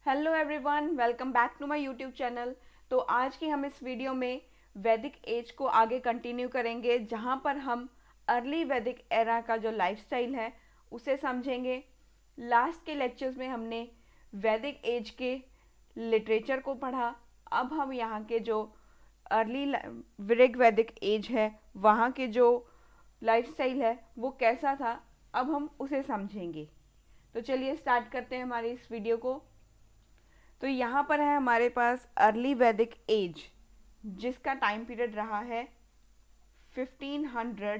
Hello everyone, welcome back to my YouTube channel. तो आज की हम इस वीडियो में वैदिक एज को आगे कंटिन्यू करेंगे, जहाँ पर हम अर्ली वैदिक एरा का जो लाइफस्टाइल है उसे समझेंगे। लास्ट के लेक्चर्स में हमने वैदिक एज के लिटरेचर को पढ़ा। अब हम यहाँ के जो अर्ली ऋग वैदिक एज है वहाँ के जो लाइफस्टाइल है वो कैसा था, अब हम उसे समझेंगे। तो चलिए स्टार्ट करते हैं हमारी इस वीडियो को। तो यहाँ पर है हमारे पास अर्ली वैदिक एज, जिसका टाइम पीरियड रहा है 1500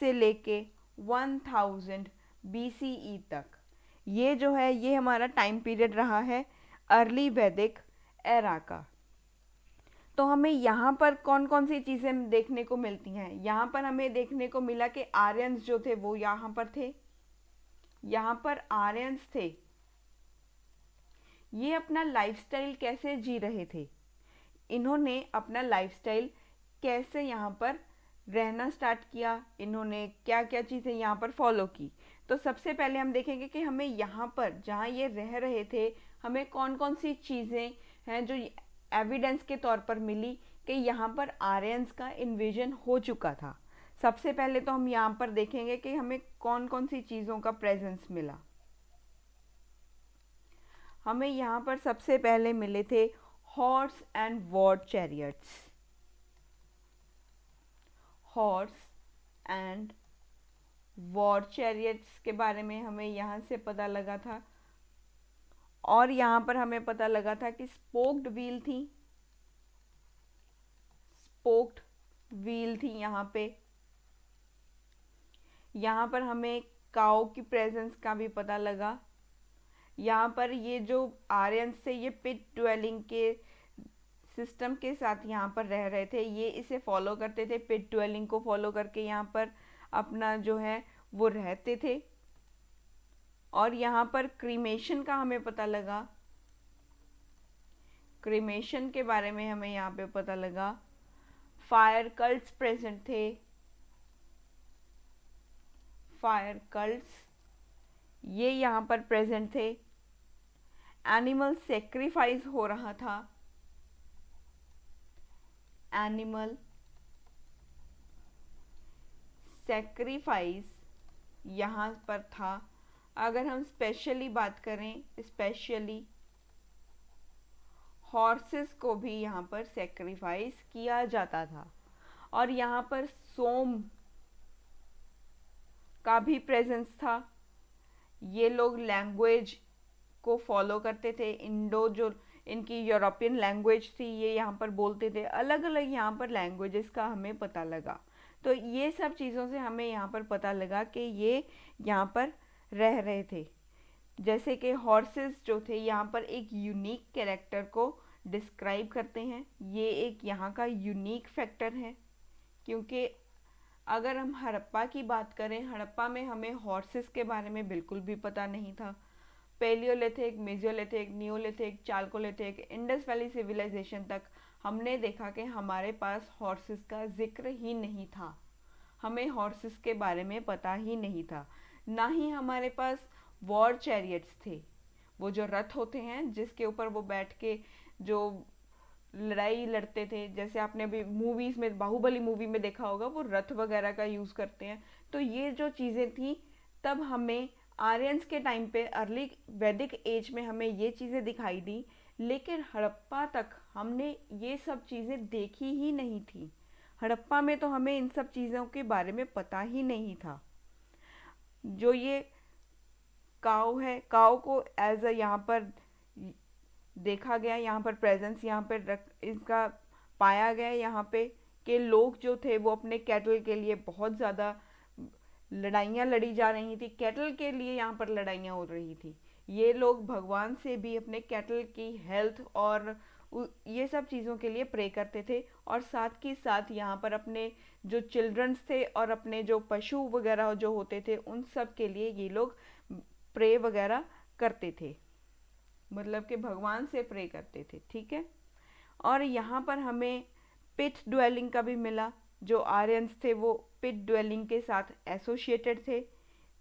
से लेके 1000 BCE तक। ये जो है ये हमारा टाइम पीरियड रहा है अर्ली वैदिक एरा का। तो हमें यहाँ पर कौन कौन सी चीज़ें देखने को मिलती हैं। यहाँ पर हमें देखने को मिला कि आर्यंस जो थे वो यहाँ पर थे। यहाँ पर आर्यंस थे, ये अपना लाइफस्टाइल कैसे जी रहे थे, इन्होंने अपना लाइफस्टाइल कैसे यहाँ पर रहना स्टार्ट किया, इन्होंने क्या क्या चीज़ें यहाँ पर फॉलो की। तो सबसे पहले हम देखेंगे कि हमें यहाँ पर जहाँ ये रह रहे थे हमें कौन कौन सी चीज़ें हैं जो एविडेंस के तौर पर मिली कि यहाँ पर आर्यंस का इन्वेजन हो चुका था। सबसे पहले तो हम यहाँ पर देखेंगे कि हमें कौन कौन सी चीज़ों का प्रेजेंस मिला। हमें यहाँ पर सबसे पहले मिले थे horse and war chariots. Horse and war chariots के बारे में हमें यहाँ से पता लगा था। और यहाँ पर हमें पता लगा था कि स्पोक्ड व्हील थी, स्पोक्ड व्हील थी यहाँ पे। यहाँ पर हमें काऊ की प्रेजेंस का भी पता लगा। यहाँ पर ये जो आर्यंस थे ये पिट ड्वेलिंग के सिस्टम के साथ यहाँ पर रह रहे थे, ये इसे फॉलो करते थे। पिट ड्वेलिंग को फॉलो करके यहाँ पर अपना जो है वो रहते थे। और यहाँ पर क्रीमेशन का हमें पता लगा, क्रीमेशन के बारे में हमें यहाँ पे पता लगा। फायर कल्ट्स प्रेजेंट थे, फायर कल्ट्स ये यहाँ पर प्रेजेंट थे। एनिमल सेक्रीफाइस हो रहा था, एनिमल सेक्रीफाइस यहाँ पर था। अगर हम स्पेशली बात करें, स्पेशली हॉर्सेस को भी यहाँ पर सेक्रीफाइस किया जाता था। और यहाँ पर सोम का भी प्रेजेंस था। ये लोग लैंग्वेज को फॉलो करते थे। इंडो जो इनकी यूरोपियन लैंग्वेज थी ये यहाँ पर बोलते थे। अलग अलग यहाँ पर लैंग्वेजेस का हमें पता लगा। तो ये सब चीज़ों से हमें यहाँ पर पता लगा कि ये यहाँ पर रह रहे थे। जैसे कि हॉर्सेस जो थे यहाँ पर एक यूनिक कैरेक्टर को डिस्क्राइब करते हैं। ये एक यहाँ का यूनिक फैक्टर है, क्योंकि अगर हम हड़प्पा की बात करें, हड़प्पा में हमें हॉर्सेस के बारे में बिल्कुल भी पता नहीं था। Paleolithic, mesolithic, neolithic, chalcolithic, Indus Valley Civilization तक हमने देखा कि हमारे पास हॉर्सेस का जिक्र ही नहीं था। हमें हॉर्सेस के बारे में पता ही नहीं था। ना ही हमारे पास वॉर चैरियट्स थे, वो जो रथ होते हैं जिसके ऊपर वो बैठ के जो लड़ाई लड़ते थे। जैसे आपने अभी मूवीज में, बाहुबली मूवी में देखा होगा, वो रथ वगैरह का यूज करते हैं। तो ये जो चीजें थी तब हमें आर्यंस के टाइम पे अर्ली वैदिक एज में हमें ये चीजें दिखाई दी, लेकिन हड़प्पा तक हमने ये सब चीजें देखी ही नहीं थी। हड़प्पा में तो हमें इन सब चीज़ों के बारे में पता ही नहीं था। जो ये काऊ है, काऊ को एज अ यहाँ पर देखा गया, यहाँ पर प्रेजेंस यहाँ पर रख इसका पाया गया यहाँ पे कि लोग जो थे वो अपने कैटल के लिए बहुत ज़्यादा लड़ाइयाँ लड़ी जा रही थी। कैटल के लिए यहाँ पर लड़ाइयाँ हो रही थी। ये लोग भगवान से भी अपने कैटल की हेल्थ और ये सब चीज़ों के लिए प्रे करते थे। और साथ ही साथ यहाँ पर अपने जो चिल्ड्रंस थे और अपने जो पशु वगैरह जो होते थे उन सब के लिए ये लोग प्रे वगैरह करते थे, मतलब कि भगवान से प्रे करते थे। ठीक है। और यहाँ पर हमें पिट ड्वेलिंग का भी मिला। जो आर्यंस थे वो पिट ड्वेलिंग के साथ एसोसिएटेड थे।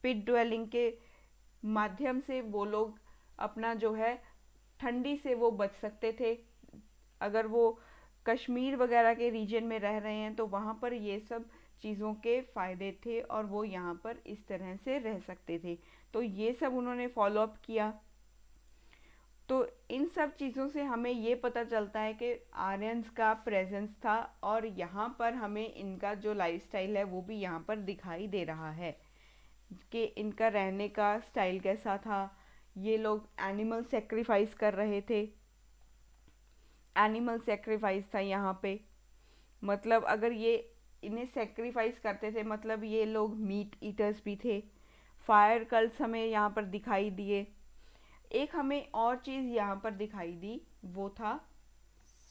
पिट ड्वेलिंग के माध्यम से वो लोग अपना जो है ठंडी से वो बच सकते थे। अगर वो कश्मीर वगैरह के रीजन में रह रहे हैं तो वहाँ पर ये सब चीज़ों के फ़ायदे थे और वो यहाँ पर इस तरह से रह सकते थे। तो ये सब उन्होंने फॉलो अप किया। तो इन सब चीज़ों से हमें ये पता चलता है कि आर्यंस का प्रेजेंस था और यहाँ पर हमें इनका जो लाइफस्टाइल है वो भी यहाँ पर दिखाई दे रहा है कि इनका रहने का स्टाइल कैसा था। ये लोग एनिमल सेक्रीफाइस कर रहे थे। एनिमल सेक्रीफाइस था यहाँ पे, मतलब अगर ये इन्हें सेक्रीफाइस करते थे मतलब ये लोग मीट ईटर्स भी थे। फायर कल्ट्स हमें यहाँ पर दिखाई दिए। एक हमें और चीज़ यहाँ पर दिखाई दी, वो था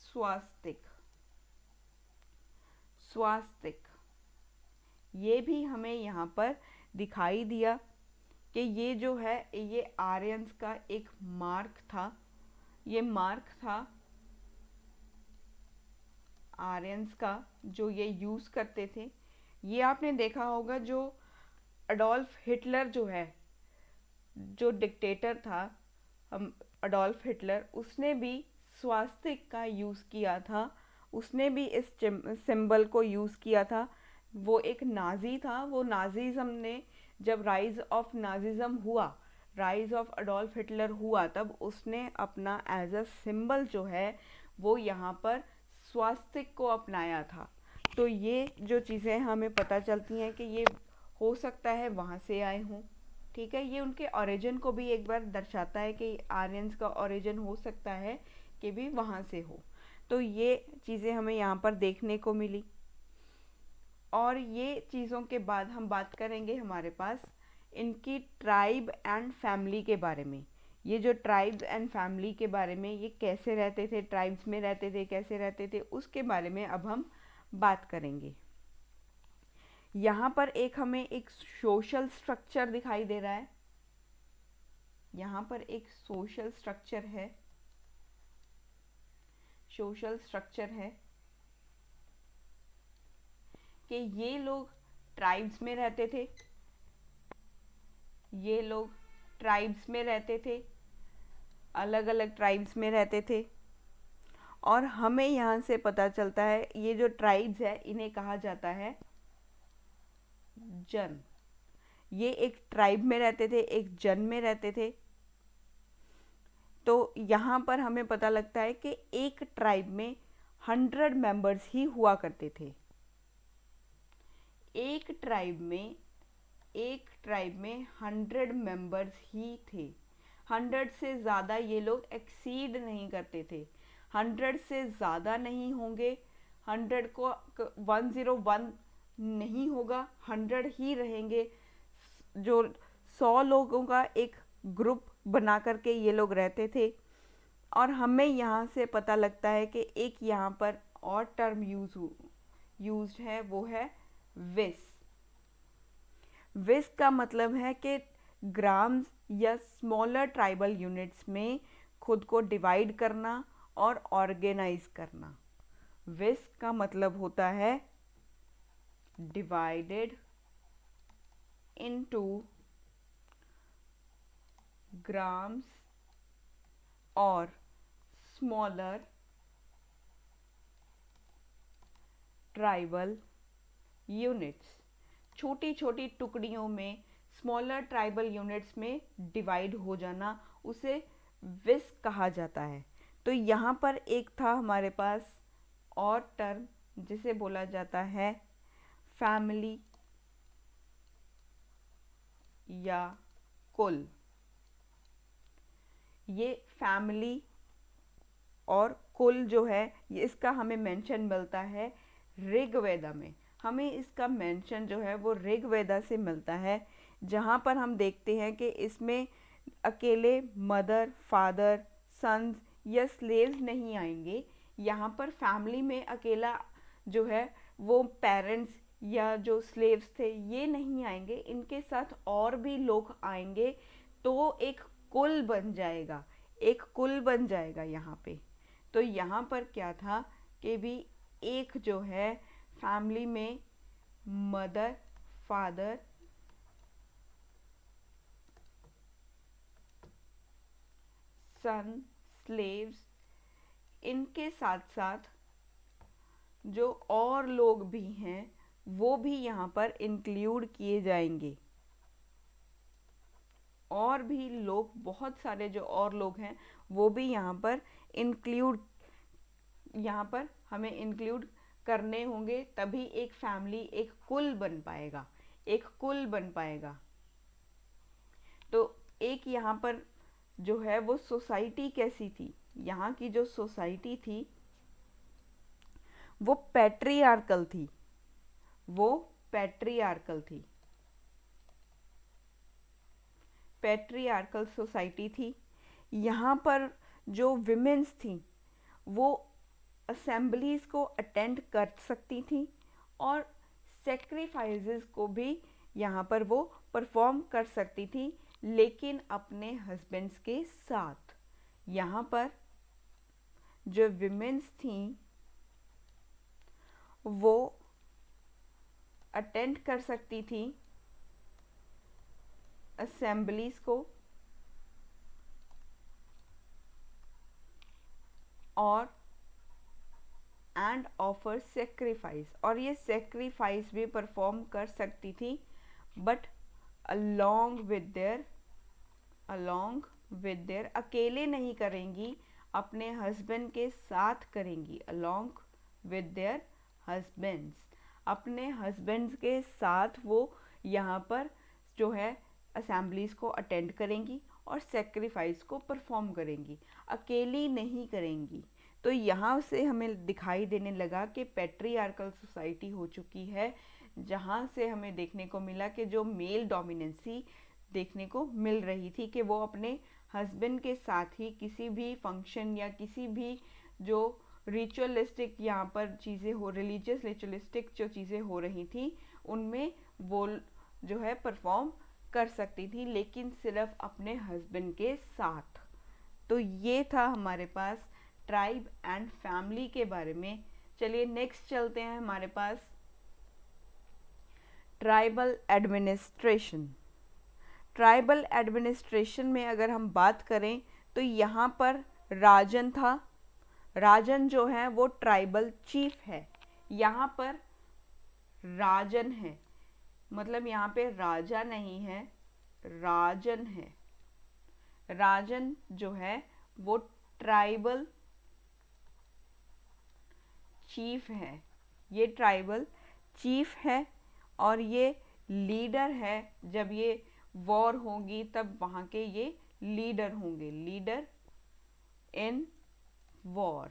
स्वास्तिक। स्वास्तिक ये भी हमें यहाँ पर दिखाई दिया कि ये जो है ये आर्यंस का एक मार्क था। ये मार्क था आर्यंस का जो ये यूज़ करते थे। ये आपने देखा होगा जो अडोल्फ हिटलर जो है, जो डिक्टेटर था, हम अडोल्फ हिटलर, उसने भी स्वास्तिक का यूज़ किया था। उसने भी इस सिंबल को यूज़ किया था। वो एक नाज़ी था। वो नाज़िज़म ने जब राइज ऑफ नाज़िज़म हुआ, राइज ऑफ अडोल्फ हिटलर हुआ, तब उसने अपना एज अ सिंबल जो है वो यहाँ पर स्वास्तिक को अपनाया था। तो ये जो चीज़ें हमें पता चलती हैं कि ये हो सकता है वहाँ से आए हों। ठीक है, ये उनके ओरिजिन को भी एक बार दर्शाता है कि आर्यंस का ओरिजिन हो सकता है कि भी वहाँ से हो। तो ये चीज़ें हमें यहाँ पर देखने को मिली। और ये चीज़ों के बाद हम बात करेंगे हमारे पास इनकी ट्राइब एंड फैमिली के बारे में। ये जो ट्राइब्स एंड फैमिली के बारे में, ये कैसे रहते थे, ट्राइब्स में रहते थे, कैसे रहते थे, उसके बारे में अब हम बात करेंगे। यहाँ पर एक हमें एक सोशल स्ट्रक्चर दिखाई दे रहा है। यहाँ पर एक सोशल स्ट्रक्चर है। सोशल स्ट्रक्चर है कि ये लोग ट्राइब्स में रहते थे। ये लोग ट्राइब्स में रहते थे, अलग अलग ट्राइब्स में रहते थे। और हमें यहाँ से पता चलता है ये जो ट्राइब्स है इन्हें कहा जाता है जन। ये एक ट्राइब में रहते थे, एक जन में रहते थे। तो यहाँ पर हमें पता लगता है कि एक ट्राइब में 100 मेंबर्स ही हुआ करते थे। एक ट्राइब में 100 मेंबर्स ही थे। 100 से ज़्यादा ये लोग एक्सीड नहीं करते थे। 100 से ज़्यादा नहीं होंगे। 100 को 101 नहीं होगा, 100 ही रहेंगे। जो 100 लोगों का एक ग्रुप बना करके ये लोग रहते थे। और हमें यहाँ से पता लगता है कि एक यहाँ पर और टर्म यूज है, वो है विस। विस का मतलब है कि ग्राम्स या स्मॉलर ट्राइबल यूनिट्स में खुद को डिवाइड करना और ऑर्गेनाइज करना। विस का मतलब होता है डिवाइडेड इनटू ग्राम्स और स्मॉलर ट्राइबल यूनिट्स। छोटी छोटी टुकड़ियों में स्मॉलर ट्राइबल यूनिट्स में डिवाइड हो जाना, उसे विस कहा जाता है। तो यहाँ पर एक था हमारे पास और टर्म जिसे बोला जाता है फैमिली या कुल। ये फैमिली और कुल जो है ये इसका हमें मेंशन मिलता है ऋग्वेदा में। हमें इसका मेंशन जो है वो ऋग्वेदा से मिलता है, जहाँ पर हम देखते हैं कि इसमें अकेले मदर, फादर, सन्स या स्लेव्स नहीं आएंगे। यहाँ पर फैमिली में अकेला जो है वो पेरेंट्स या जो स्लेव्स थे ये नहीं आएंगे, इनके साथ और भी लोग आएंगे। तो एक कुल बन जाएगा, एक कुल बन जाएगा यहाँ पे। तो यहाँ पर क्या था कि भी एक जो है फैमिली में मदर, फादर, सन, स्लेव्स, इनके साथ साथ जो और लोग भी हैं वो भी यहाँ पर इंक्लूड किए जाएंगे। और भी लोग, बहुत सारे जो और लोग हैं वो भी यहाँ पर हमें इंक्लूड करने होंगे, तभी एक फैमिली, एक कुल बन पाएगा, एक कुल बन पाएगा। तो एक यहाँ पर जो है वो सोसाइटी कैसी थी, यहाँ की जो सोसाइटी थी वो पैट्रियार्कल थी, वो पैट्रियार्कल थी, पैट्रियार्कल सोसाइटी थी। यहाँ पर जो विमेंस थी वो असेंबलीज को अटेंड कर सकती थी और सेक्रीफाइसेस को भी यहाँ पर वो परफॉर्म कर सकती थी, लेकिन अपने हस्बैंड्स के साथ। यहाँ पर जो विमेंस थी वो अटेंड कर सकती थी असेंबलीज को और एंड ऑफर सेक्रीफाइस, और ये सेक्रीफाइस भी परफॉर्म कर सकती थी, बट अलोंग विद देयर, अकेले नहीं करेंगी, अपने हस्बैंड के साथ करेंगी, अलोंग विद देयर हस्बैंड्स, अपने हस्बैंड्स के साथ वो यहाँ पर जो है असेंबलीज को अटेंड करेंगी और सेक्रीफाइस को परफॉर्म करेंगी, अकेली नहीं करेंगी। तो यहाँ से हमें दिखाई देने लगा कि पैट्रियार्कल सोसाइटी हो चुकी है, जहाँ से हमें देखने को मिला कि जो मेल डोमिनेंसी देखने को मिल रही थी कि वो अपने हस्बैंड के साथ ही किसी भी फंक्शन या किसी भी जो रिचुअलिस्टिक यहाँ पर चीज़ें हो, रिलीजियस रिचुअलिस्टिक जो चीज़ें हो रही थी उनमें वो जो है परफॉर्म कर सकती थी, लेकिन सिर्फ अपने हस्बैंड के साथ। तो ये था हमारे पास ट्राइब एंड फैमिली के बारे में। चलिए नेक्स्ट चलते हैं हमारे पास ट्राइबल एडमिनिस्ट्रेशन। ट्राइबल एडमिनिस्ट्रेशन में अगर हम बात करें तो यहाँ पर राजन था, राजन जो है वो ट्राइबल चीफ है, यहाँ पर राजन है, मतलब यहाँ पे राजा नहीं है, राजन है। राजन जो है वो ट्राइबल चीफ है, ये ट्राइबल चीफ है और ये लीडर है। जब ये वॉर होगी तब वहाँ के ये लीडर होंगे, लीडर इन वॉर।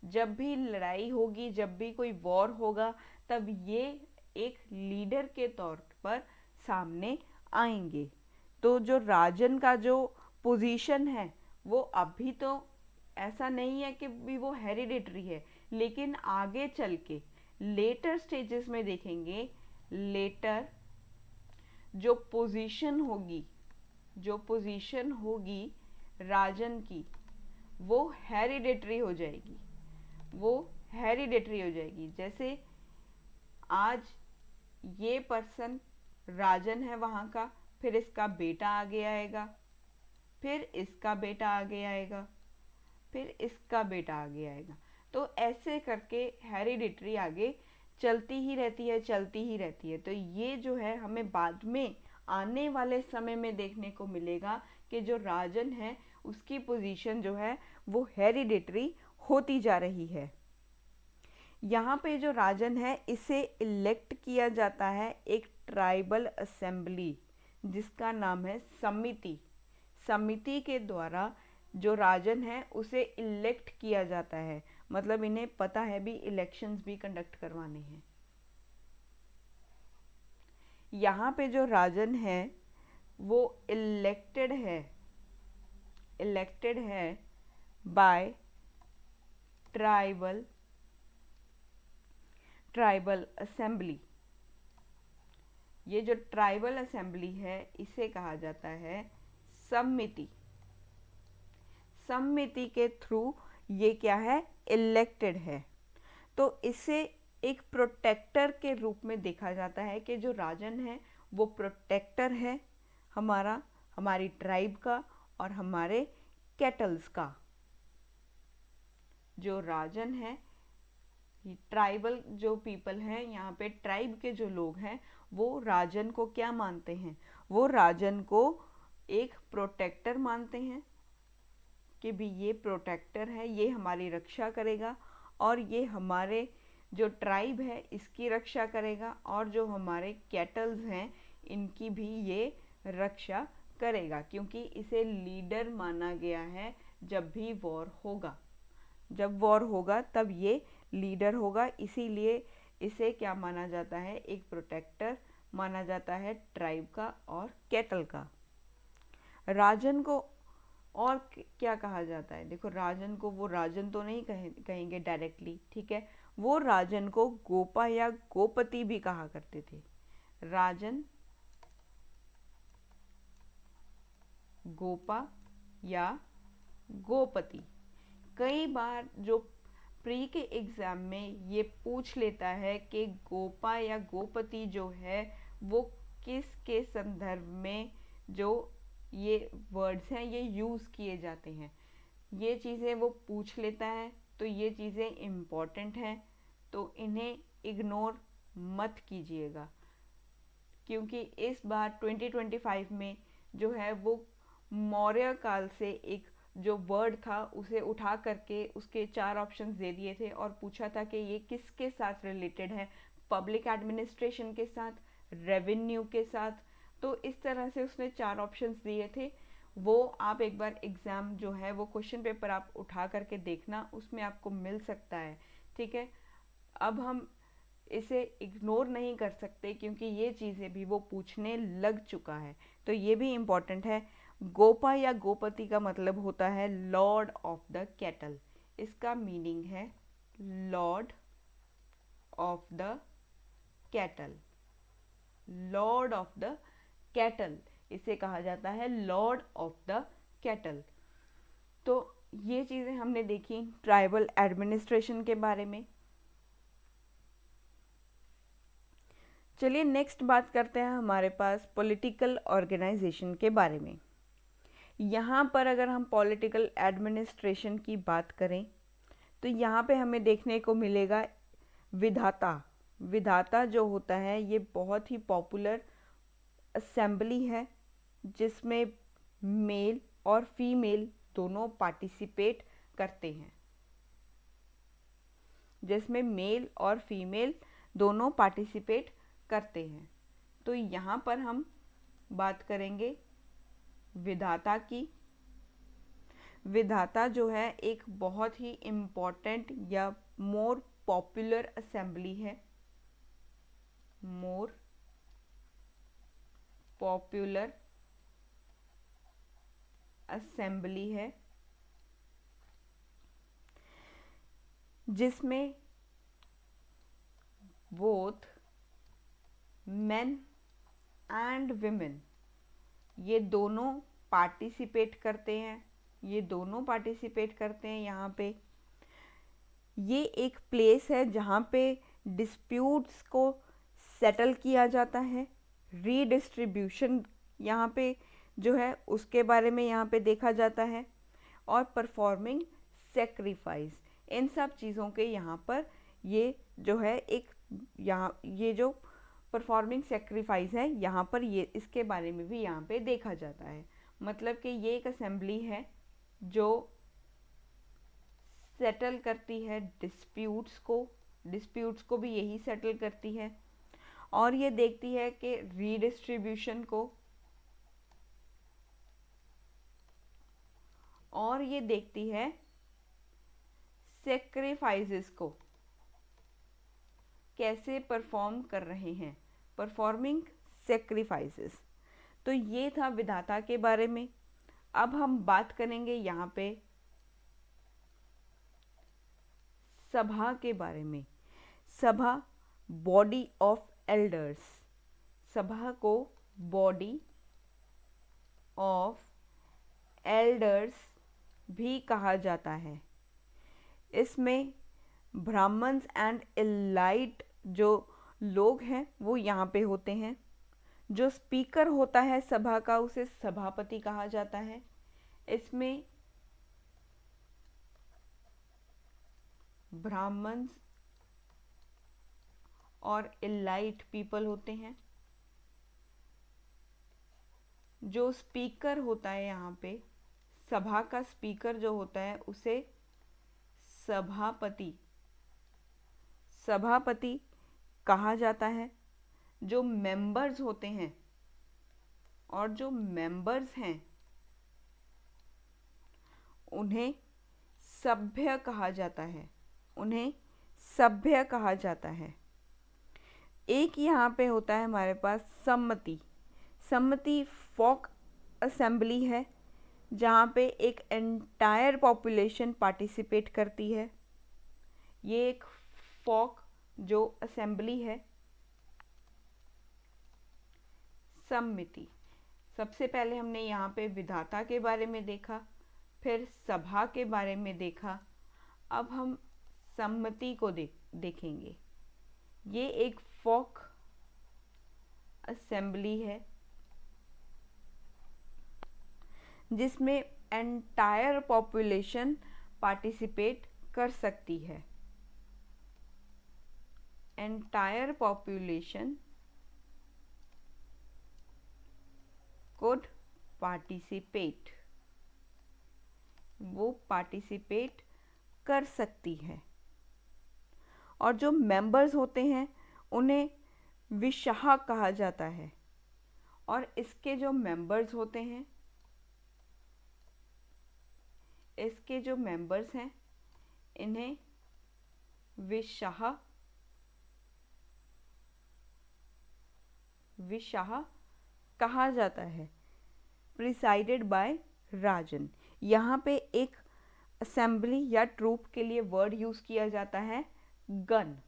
जब भी लड़ाई होगी, जब भी कोई वॉर होगा, तब ये एक लीडर के तौर पर सामने आएंगे। तो जो राजन का जो पोजीशन है वो अभी तो ऐसा नहीं है कि भी वो हेरिडिटरी है, लेकिन आगे चल के लेटर स्टेजेस में देखेंगे, लेटर जो पोजीशन होगी राजन की वो हेरिडिटरी हो जाएगी, वो हेरिडिटरी हो जाएगी। जैसे आज ये पर्सन राजन है वहाँ का, फिर इसका बेटा आगे आएगा, फिर इसका बेटा आगे आएगा, फिर इसका बेटा आगे आएगा। तो ऐसे करके हेरिडिटरी आगे चलती ही रहती है, चलती ही रहती है। तो ये जो है हमें बाद में आने वाले समय में देखने को मिलेगा कि जो राजन है उसकी पोजीशन जो है वो हेरिडिटरी होती जा रही है। यहाँ पे जो राजन है इसे इलेक्ट किया जाता है एक ट्राइबल असेंबली जिसका नाम है समिति। समिति के द्वारा जो राजन है उसे इलेक्ट किया जाता है, मतलब इन्हें पता है भी इलेक्शंस भी कंडक्ट करवाने हैं। यहाँ पे जो राजन है वो इलेक्टेड है बाय ट्राइबल असेंबली। ये जो ट्राइबल असेंबली है इसे कहा जाता है समिति। समिति के थ्रू ये क्या है, इलेक्टेड है। तो इसे एक प्रोटेक्टर के रूप में देखा जाता है कि जो राजन है वो प्रोटेक्टर है हमारी ट्राइब का और हमारे कैटल्स का। जो राजन है, ट्राइबल जो पीपल हैं, यहाँ पे ट्राइब के जो लोग हैं वो राजन को क्या मानते हैं, वो राजन को एक प्रोटेक्टर मानते हैं कि भी ये प्रोटेक्टर है, ये हमारी रक्षा करेगा और ये हमारे जो ट्राइब है इसकी रक्षा करेगा और जो हमारे कैटल्स हैं इनकी भी ये रक्षा करेगा, क्योंकि इसे लीडर माना गया है। जब भी वॉर होगा, जब वॉर होगा तब ये लीडर होगा, इसीलिए इसे क्या माना जाता है, एक प्रोटेक्टर माना जाता है ट्राइब का और कैटल का। राजन को और क्या कहा जाता है, देखो राजन को, वो राजन तो नहीं कहेंगे डायरेक्टली, ठीक है, वो राजन को गोपा या गोपति भी कहा करते थे। राजन, गोपा या गोपति। कई बार जो प्री के एग्जाम में ये पूछ लेता है कि गोपा या गोपति जो है वो किस के संदर्भ में जो ये वर्ड्स हैं ये यूज़ किए जाते हैं, ये चीज़ें वो पूछ लेता है। तो ये चीज़ें इम्पॉर्टेंट हैं, तो इन्हें इग्नोर मत कीजिएगा, क्योंकि इस बार 2025 में जो है वो मौर्य काल से एक जो वर्ड था उसे उठा करके उसके 4 ऑप्शंस दे दिए थे और पूछा था कि ये किसके साथ रिलेटेड है, पब्लिक एडमिनिस्ट्रेशन के साथ, रेवेन्यू के साथ। तो इस तरह से उसने 4 ऑप्शंस दिए थे, वो आप एक बार एग्ज़ाम जो है वो क्वेश्चन पेपर आप उठा करके देखना, उसमें आपको मिल सकता है, ठीक है। अब हम इसे इग्नोर नहीं कर सकते क्योंकि ये चीज़ें भी वो पूछने लग चुका है, तो ये भी इम्पॉर्टेंट है। गोपा या गोपति का मतलब होता है लॉर्ड ऑफ द कैटल, इसका मीनिंग है Lord of the cattle, Lord of the cattle, इसे कहा जाता है लॉर्ड ऑफ द कैटल। तो ये चीज़ें हमने देखी ट्राइबल एडमिनिस्ट्रेशन के बारे में। चलिए नेक्स्ट बात करते हैं हमारे पास पॉलिटिकल ऑर्गेनाइजेशन के बारे में। यहाँ पर अगर हम पॉलिटिकल एडमिनिस्ट्रेशन की बात करें तो यहाँ पे हमें देखने को मिलेगा विधाता। विधाता जो होता है ये बहुत ही पॉपुलर असेंबली है जिसमें मेल और फीमेल दोनों पार्टिसिपेट करते हैं, जिसमें मेल और फीमेल दोनों पार्टिसिपेट करते हैं। तो यहाँ पर हम बात करेंगे विधाता की। विधाता जो है एक बहुत ही इम्पोर्टेंट या मोर पॉपुलर असेंबली है, मोर पॉपुलर असेंबली है, जिसमें बोथ मेन एंड विमेन ये दोनों पार्टिसिपेट करते हैं, ये दोनों पार्टिसिपेट करते हैं। यहाँ पे ये एक प्लेस है जहाँ पे डिस्प्यूट्स को सेटल किया जाता है, रीडिस्ट्रीब्यूशन यहाँ पे जो है उसके बारे में यहाँ पे देखा जाता है, और परफॉर्मिंग सेक्रीफाइस, इन सब चीज़ों के यहाँ पर ये जो है एक यहाँ ये जो परफॉर्मिंग सेक्रीफाइस है यहाँ पर ये इसके बारे में भी यहाँ पे देखा जाता है। मतलब कि ये एक असेंबली है जो सेटल करती है डिस्प्यूट्स को भी यही सेटल करती है, और ये देखती है कि रीडिस्ट्रीब्यूशन को, और ये देखती है सेक्रीफाइसेस को कैसे परफॉर्म कर रहे हैं, परफॉर्मिंग सेक्रीफाइसेस। तो ये था विधाता के बारे में। अब हम बात करेंगे यहाँ पे सभा के बारे में। सभा बॉडी ऑफ एल्डर्स, सभा को बॉडी ऑफ एल्डर्स भी कहा जाता है। इसमें ब्राह्मण्स एंड एलाइट जो लोग हैं वो यहाँ पे होते हैं। जो स्पीकर होता है सभा का उसे सभापति कहा जाता है। इसमें ब्राह्मण्स और इलाइट पीपल होते हैं। जो स्पीकर होता है यहाँ पे, सभा का स्पीकर जो होता है उसे सभापति सभापति कहा जाता है। जो मेंबर्स होते हैं और जो मेंबर्स हैं उन्हें सभ्य कहा जाता है, उन्हें सभ्य कहा जाता है। एक यहाँ पे होता है हमारे पास सम्मति। सम्मति फॉक असेंबली है जहाँ पे एक एंटायर पॉपुलेशन पार्टिसिपेट करती है। ये एक फॉक जो असेंबली है। सम्मति, सबसे पहले हमने यहाँ पे विधाता के बारे में देखा, फिर सभा के बारे में देखा। अब हम सम्मति को देखेंगे। ये एक फॉक असेंबली है जिसमें एंटायर पॉपुलेशन पार्टिसिपेट कर सकती है। एंटायर पॉपुलेशन could participate, वो पार्टिसिपेट कर सकती है। और जो मेंबर्स होते हैं उन्हें विशाह कहा जाता है। और इसके जो मेंबर्स होते हैं, इसके जो मेंबर्स हैं इन्हें विशाह कहा जाता है। प्रिसाइडेड बाय राजन। यहाँ पे एक असेंबली या ट्रूप के लिए वर्ड यूज किया जाता है गन।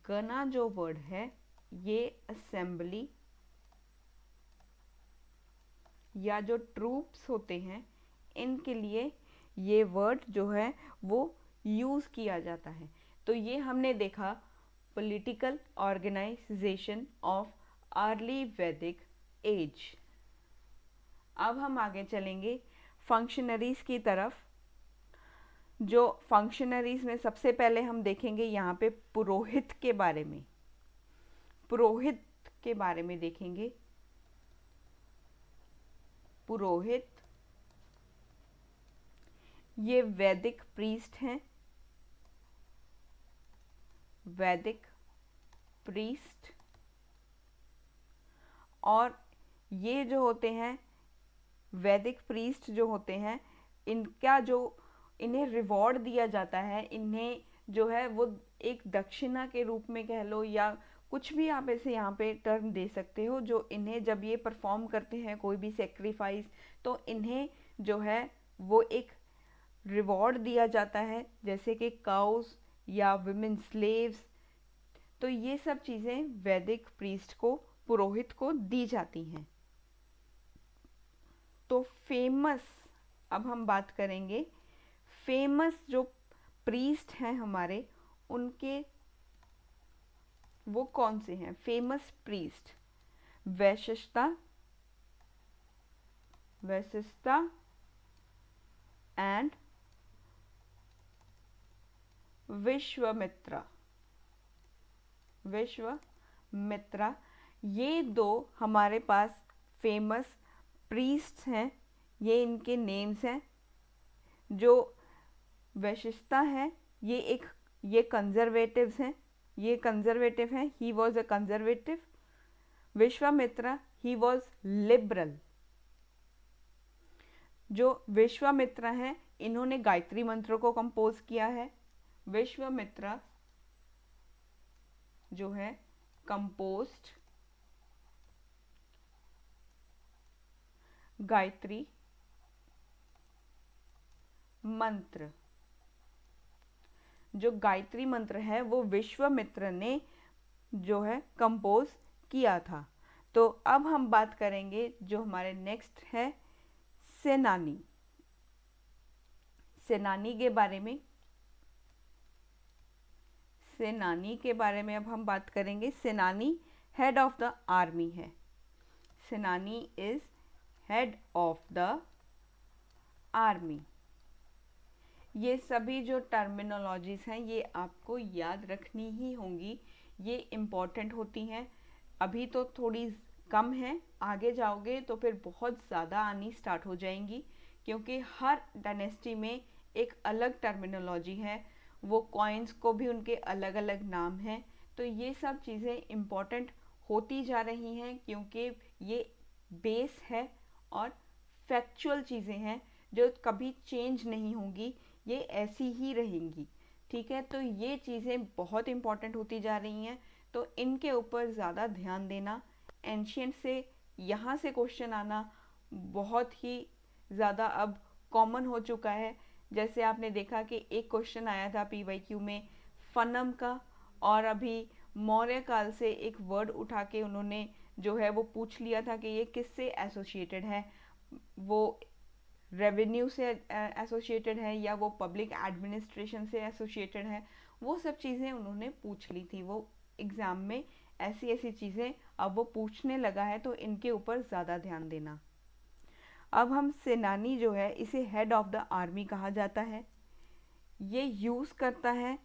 गना जो वर्ड है ये असेंबली या जो ट्रूप्स होते हैं इनके लिए ये वर्ड जो है वो यूज किया जाता है। तो ये हमने देखा पॉलिटिकल ऑर्गेनाइजेशन ऑफ अर्ली वैदिक एज। अब हम आगे चलेंगे फंक्शनरीज की तरफ। जो फंक्शनरीज में सबसे पहले हम देखेंगे यहाँ पे पुरोहित के बारे में। पुरोहित के बारे में देखेंगे। पुरोहित ये वैदिक प्रीस्ट हैं। वैदिक प्रीस्ट। और ये जो होते हैं वैदिक प्रीस्ट जो होते हैं इनका जो इन्हें रिवॉर्ड दिया जाता है, इन्हें जो है वो एक दक्षिणा के रूप में कह लो या कुछ भी आप ऐसे यहाँ पे टर्म दे सकते हो। जो इन्हें जब ये परफॉर्म करते हैं कोई भी सेक्रीफाइस तो इन्हें जो है वो एक रिवॉर्ड दिया जाता है जैसे कि काउस या विमेन स्लेव्स। तो ये सब चीज़ें वैदिक प्रीस्ट को, पुरोहित को दी जाती हैं। तो फेमस, अब हम बात करेंगे फेमस जो प्रीस्ट हैं हमारे उनके, वो कौन से हैं फेमस प्रीस्ट। वैशिष्टा एंड विश्वामित्रा। ये दो हमारे पास फेमस प्रीस्ट्स हैं। ये इनके नेम्स हैं। जो वैशिष्टा है ये कंजर्वेटिव्स हैं, ये कंजर्वेटिव हैं। He was a conservative. Vishwamitra he was liberal. जो विश्वामित्रा हैं इन्होंने गायत्री मंत्र को कंपोज किया है। विश्वामित्रा जो है कंपोज्ड गायत्री मंत्र। जो गायत्री मंत्र है वो विश्वामित्र ने जो है कंपोज किया था। तो अब हम बात करेंगे जो हमारे नेक्स्ट है सेनानी। सेनानी के बारे में अब हम बात करेंगे। सेनानी हेड ऑफ द आर्मी है। सेनानी is head of the army. ये सभी जो टर्मिनोलॉजीज हैं ये आपको याद रखनी ही होंगी, ये इम्पॉर्टेंट होती हैं। अभी तो थोड़ी कम है, आगे जाओगे तो फिर बहुत ज़्यादा आनी स्टार्ट हो जाएंगी, क्योंकि हर डायनेस्टी में एक अलग टर्मिनोलॉजी है, वो कॉइन्स को भी उनके अलग अलग नाम हैं। तो ये सब चीज़ें इम्पॉर्टेंट होती जा रही हैं, क्योंकि ये बेस है और फैक्चुअल चीज़ें हैं जो कभी चेंज नहीं होंगी, ये ऐसी ही रहेंगी। ठीक है, तो ये चीज़ें बहुत इम्पॉर्टेंट होती जा रही हैं, तो इनके ऊपर ज़्यादा ध्यान देना। एंशियंट से यहाँ से क्वेश्चन आना बहुत ही ज़्यादा अब कॉमन हो चुका है। जैसे आपने देखा कि एक क्वेश्चन आया था पीवाईक्यू में फनम का, और अभी मौर्य काल से एक वर्ड उठा के उन्होंने जो है वो पूछ लिया था कि ये किससे एसोसिएटेड है, वो रेवेन्यू से एसोसिएटेड है या वो पब्लिक एडमिनिस्ट्रेशन से एसोसिएटेड है। वो सब चीज़ें उन्होंने पूछ ली थी, वो एग्ज़ाम में ऐसी ऐसी चीज़ें अब वो पूछने लगा है, तो इनके ऊपर ज़्यादा ध्यान देना। अब हम सेनानी जो है इसे हेड ऑफ द आर्मी कहा जाता है। ये यूज़ करता है,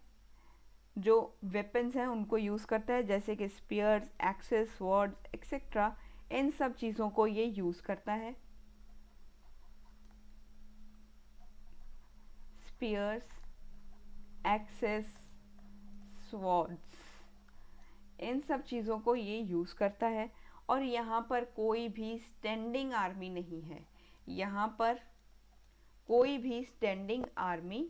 जो वेपन्स हैं उनको यूज़ करता है, जैसे कि स्पीयर्स, एक्सेस, स्वॉर्ड्स एक्सेट्रा, इन सब चीज़ों को ये यूज़ करता है। स्पीयर्स, एक्सेस, स्वॉर्ड्स, इन सब चीज़ों को ये यूज़ करता है। और यहाँ पर कोई भी स्टैंडिंग आर्मी नहीं है, यहाँ पर कोई भी स्टैंडिंग आर्मी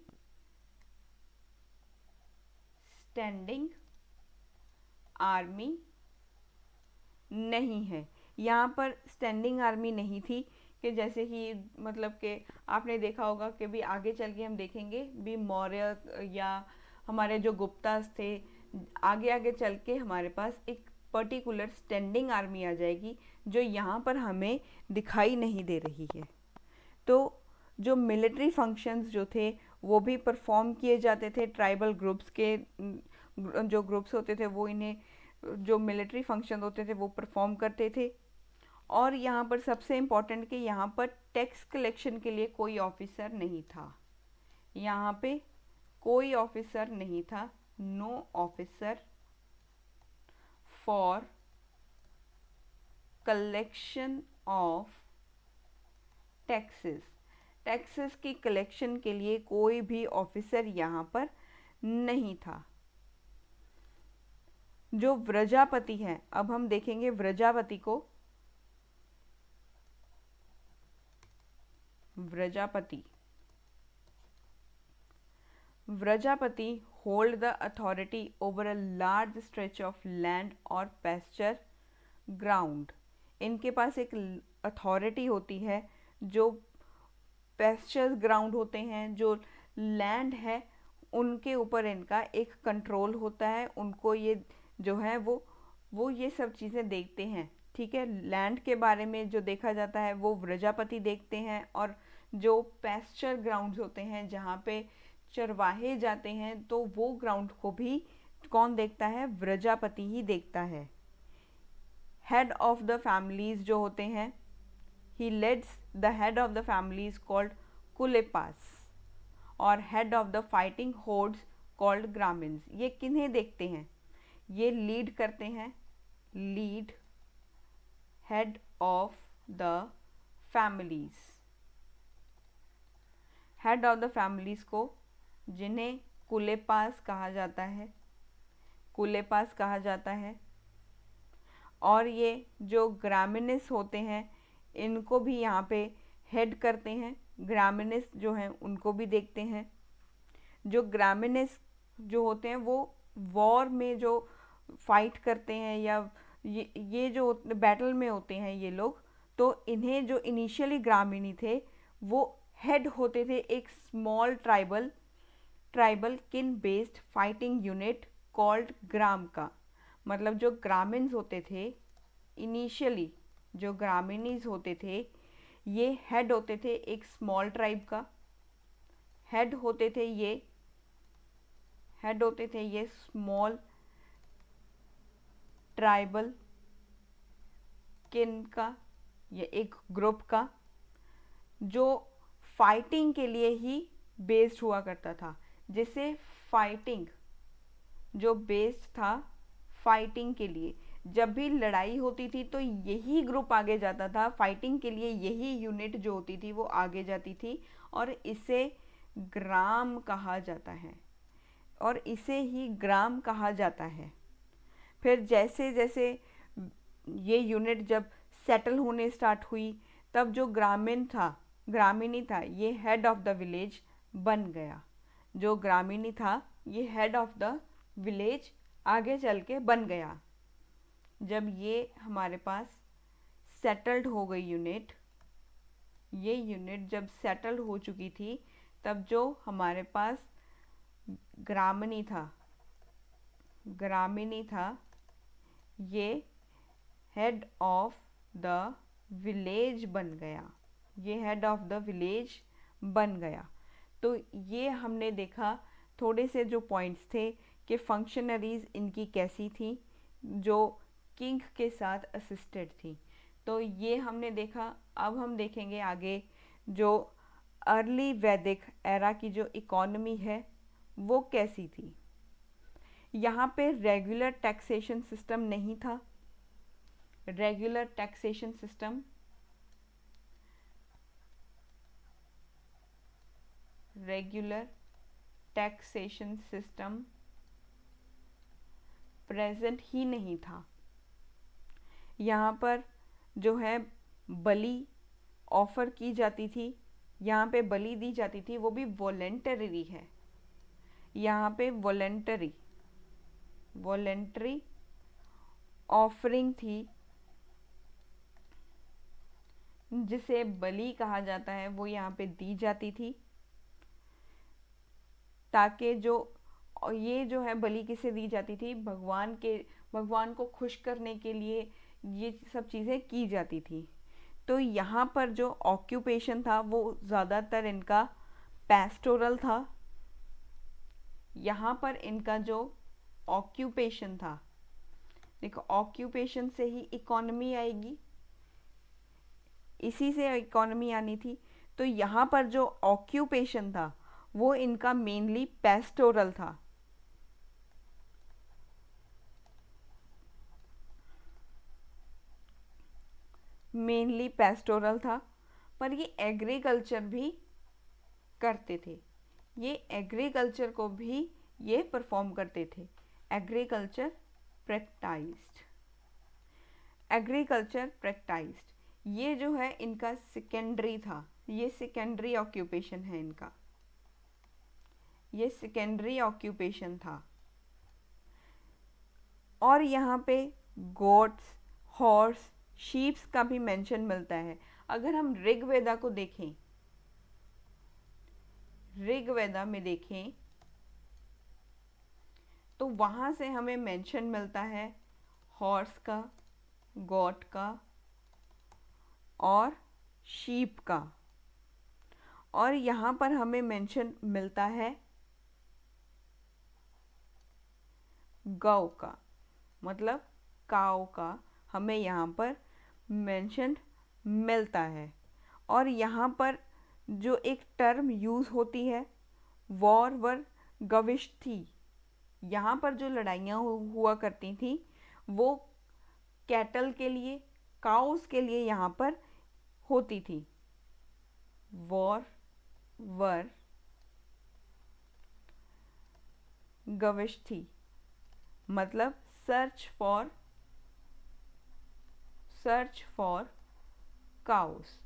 नहीं है। यहाँ पर स्टैंडिंग आर्मी नहीं थी कि जैसे कि मतलब कि आपने देखा होगा कि भी आगे चल के हम देखेंगे भी मौर्य या हमारे जो गुप्तास थे, आगे आगे चल के हमारे पास एक पर्टिकुलर स्टैंडिंग आर्मी आ जाएगी जो यहाँ पर हमें दिखाई नहीं दे रही है। तो जो मिलिट्री फंक्शंस जो थे वो भी परफॉर्म किए जाते थे ट्राइबल ग्रुप्स के, जो ग्रुप्स होते थे वो इन्हें जो मिलिट्री फंक्शन होते थे वो परफॉर्म करते थे। और यहाँ पर सबसे इम्पॉर्टेंट कि यहाँ पर टैक्स कलेक्शन के लिए कोई ऑफिसर नहीं था, यहाँ पे कोई ऑफिसर नहीं था, no officer for collection of taxes. Taxes की कलेक्शन के लिए कोई भी ऑफिसर यहाँ पर नहीं था। जो व्रजापति हैं, अब हम देखेंगे व्रजापति को। Vrajapati hold the authority over a large stretch of land और पैस्चर ग्राउंड। इनके पास एक अथॉरिटी होती है, जो पैस्चर ग्राउंड होते हैं, जो लैंड है उनके ऊपर इनका एक कंट्रोल होता है। उनको ये जो है वो ये सब चीज़ें देखते हैं। ठीक है, लैंड के बारे में जो देखा जाता है वो व्रजापति देखते हैं, और जो पैस्चर ग्राउंड्स होते हैं जहाँ पे चरवाहे जाते हैं, तो वो ग्राउंड को भी कौन देखता है? व्रजापति ही देखता है। हेड ऑफ द फैमिलीज जो होते हैं, he leads the head of the family is called कुलेपास, और head of the fighting hordes called ग्रामीन्स। ये किन्हें देखते हैं? ये लीड करते हैं, lead head of the families. Head of the families को जिन्हें कुलेपास कहा जाता है, कुलेपास कहा जाता है। और ये जो ग्रामीनिस होते हैं इनको भी यहाँ पे हेड करते हैं, ग्रामीनिस जो हैं उनको भी देखते हैं। जो ग्रामीनिस जो होते हैं वो वॉर में जो फाइट करते हैं या ये जो बैटल में होते हैं ये लोग, तो इन्हें जो इनिशियली ग्रामीणी थे वो हेड होते थे एक स्मॉल ट्राइबल किन बेस्ड फाइटिंग यूनिट कॉल्ड ग्राम का। मतलब जो ग्रामीण्स होते थे इनिशियली, जो ग्रामीणीज होते थे ये हेड होते थे एक स्मॉल ट्राइब का, हेड होते थे ये स्मॉल ट्राइबल किन का, ये एक ग्रुप का, जो फाइटिंग के लिए ही बेस्ड हुआ करता था, जिससे फाइटिंग जो बेस्ड था फाइटिंग के लिए, जब भी लड़ाई होती थी तो यही ग्रुप आगे जाता था फाइटिंग के लिए, यही यूनिट जो होती थी वो आगे जाती थी, और इसे ग्राम कहा जाता है, और इसे ही ग्राम कहा जाता है। फिर जैसे जैसे ये यूनिट जब सेटल होने स्टार्ट हुई, तब जो ग्रामीणी था, ये हेड ऑफ द विलेज बन गया। जो ग्रामीणी था ये हेड ऑफ द विलेज आगे चल के बन गया। जब ये हमारे पास सेटल्ड हो गई यूनिट, ये यूनिट जब सेटल्ड हो चुकी थी, तब जो हमारे पास ग्रामीणी था ये हेड ऑफ द विलेज बन गया, ये हेड ऑफ द विलेज बन गया। तो ये हमने देखा थोड़े से जो पॉइंट्स थे कि फंक्शनरीज इनकी कैसी थी, जो किंग के साथ असिस्टेड थी। तो ये हमने देखा। अब हम देखेंगे आगे जो अर्ली वैदिक एरा की जो इकोनॉमी है वो कैसी थी। यहाँ पे रेगुलर टैक्सेशन सिस्टम नहीं था। रेगुलर टैक्सेशन सिस्टम प्रेजेंट ही नहीं था। यहाँ पर जो है बलि ऑफर की जाती थी, यहाँ पे बलि दी जाती थी, वो भी वॉलेंटरी है। यहाँ पे वॉलेंटरी ऑफरिंग थी, जिसे बलि कहा जाता है, वो यहाँ पे दी जाती थी, ताकि जो ये जो है बलि किसे दी जाती थी, भगवान को खुश करने के लिए ये सब चीज़ें की जाती थी। तो यहाँ पर जो ऑक्यूपेशन था वो ज़्यादातर इनका पैस्टोरल था। यहाँ पर इनका जो ऑक्यूपेशन था, देखो ऑक्यूपेशन से ही इकोनॉमी आएगी, इसी से इकोनॉमी आनी थी। तो यहाँ पर जो ऑक्यूपेशन था वो इनका मेनली पैस्टोरल था। पर ये एग्रीकल्चर भी करते थे, ये एग्रीकल्चर को भी ये परफॉर्म करते थे। एग्रीकल्चर प्रैक्टाइज्ड ये जो है इनका सेकेंडरी था, ये सेकेंडरी ऑक्यूपेशन है इनका, ये सेकेंडरी ऑक्यूपेशन था। और यहाँ पे गोट्स, हॉर्स, शीप्स का भी मेंशन मिलता है। अगर हम ऋग्वेदा को देखें, ऋग्वेदा में देखें तो वहाँ से हमें मेंशन मिलता है हॉर्स का, गॉट का और शीप का। और यहाँ पर हमें मेंशन मिलता है गौ का, मतलब काऊ का हमें यहाँ पर मेंशन मिलता है। और यहाँ पर जो एक टर्म यूज़ होती है वॉर वर गविष्ठी, यहाँ पर जो लड़ाइयाँ हुआ करती थी वो कैटल के लिए, काउस के लिए यहाँ पर होती थी। वॉर वर गविष्ठी मतलब सर्च फॉर काउस।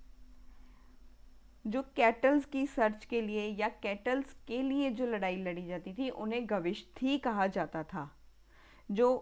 जो कैटल्स की सर्च के लिए या कैटल्स के लिए जो लड़ाई लड़ी जाती थी उन्हें गविष्ठी कहा जाता था। जो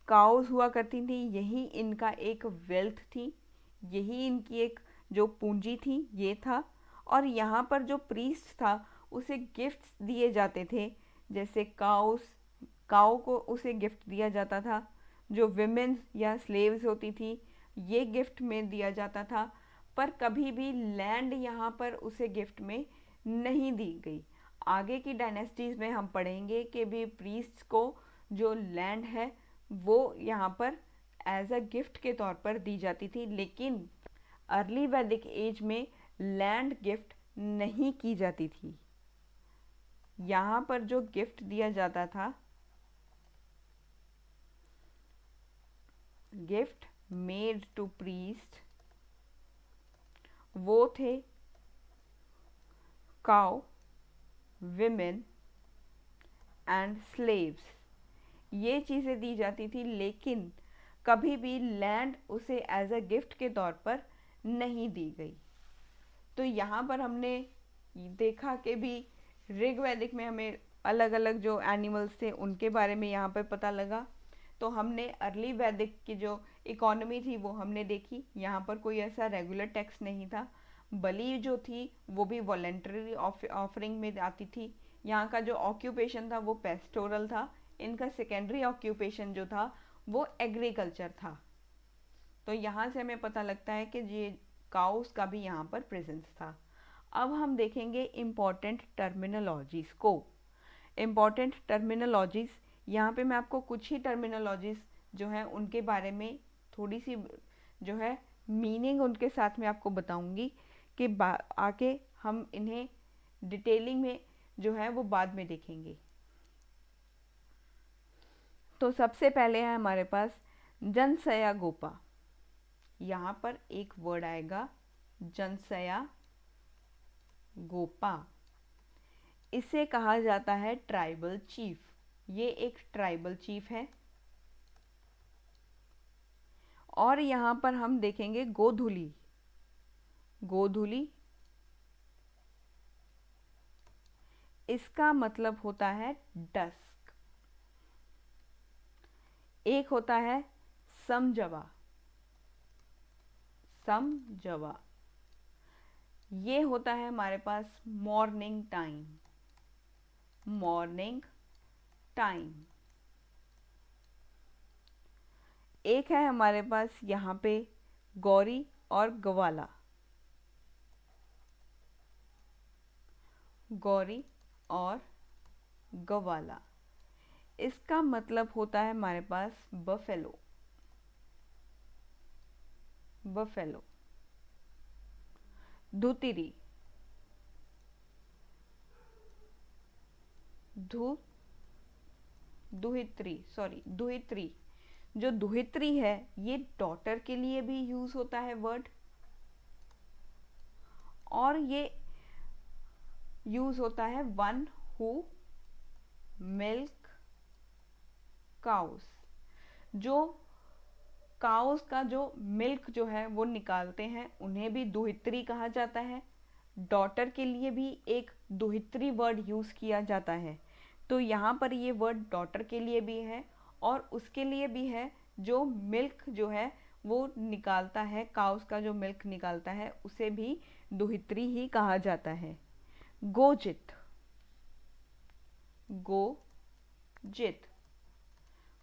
काउस हुआ करती थी यही इनका एक वेल्थ थी, यही इनकी एक जो पूंजी थी ये था। और यहाँ पर जो प्रीस्ट था उसे गिफ्ट्स दिए जाते थे, जैसे काऊ को उसे गिफ्ट दिया जाता था, जो विमेन्स या स्लेव्स होती थी ये गिफ्ट में दिया जाता था। पर कभी भी लैंड यहाँ पर उसे गिफ्ट में नहीं दी गई। आगे की डायनेस्टीज़ में हम पढ़ेंगे कि भी प्रीस्ट्स को जो लैंड है वो यहाँ पर एज अ गिफ्ट के तौर पर दी जाती थी, लेकिन अर्ली वैदिक एज में लैंड गिफ्ट नहीं की जाती थी। यहाँ पर जो गिफ्ट दिया जाता था, गिफ्ट मेड टू प्रीस्ट, वो थे काउ, विमेन एंड स्लेव्स। ये चीज़ें दी जाती थी, लेकिन कभी भी लैंड उसे एज अ गिफ्ट के तौर पर नहीं दी गई। तो यहाँ पर हमने देखा कि भी ऋग्वैदिक में हमें अलग अलग जो एनिमल्स थे उनके बारे में यहाँ पर पता लगा। तो हमने अर्ली वैदिक की जो इकोनॉमी थी वो हमने देखी। यहाँ पर कोई ऐसा रेगुलर टैक्स नहीं था। बलि जो थी वो भी वॉलेंटरी ऑफरिंग में आती थी। यहाँ का जो ऑक्यूपेशन था वो पेस्टोरल था। इनका सेकेंडरी ऑक्यूपेशन जो था वो एग्रीकल्चर था। तो यहाँ से हमें पता लगता है कि ये काउस का भी यहाँ पर प्रेजेंस था। अब हम देखेंगे इम्पॉर्टेंट टर्मिनोलॉजीज़ को। इम्पॉर्टेंट टर्मिनोलॉजीज़, यहाँ पे मैं आपको कुछ ही टर्मिनोलॉजीज़ जो हैं उनके बारे में थोड़ी सी जो है मीनिंग उनके साथ में आपको बताऊंगी कि आके हम इन्हें डिटेलिंग में जो है वो बाद में देखेंगे। तो सबसे पहले है हमारे पास जनसया गोपा। यहाँ पर एक वर्ड आएगा जनसया गोपा। इसे कहा जाता है ट्राइबल चीफ। ये एक ट्राइबल चीफ है। और यहाँ पर हम देखेंगे गोधुली। गोधुली, इसका मतलब होता है डस्क। एक होता है समजवा। समजवा, ये होता है हमारे पास मॉर्निंग टाइम। Morning time. एक है हमारे पास यहाँ पे गौरी और गवाला। गौरी और गवाला, इसका मतलब होता है हमारे पास बफेलो। बफेलो। धुतिरी। दुहित्री। जो दुहित्री है ये डॉटर के लिए भी यूज होता है वर्ड, और ये यूज होता है वन हु मिल्क काउस। जो काउस का जो मिल्क जो है वो निकालते हैं उन्हें भी दुहित्री कहा जाता है। डॉटर के लिए भी एक दुहित्री वर्ड यूज किया जाता है। तो यहाँ पर ये वर्ड डॉटर के लिए भी है और उसके लिए भी है जो मिल्क जो है वो निकालता है। काउस का जो मिल्क निकालता है उसे भी दुहित्री ही कहा जाता है। गोजित। गोजित।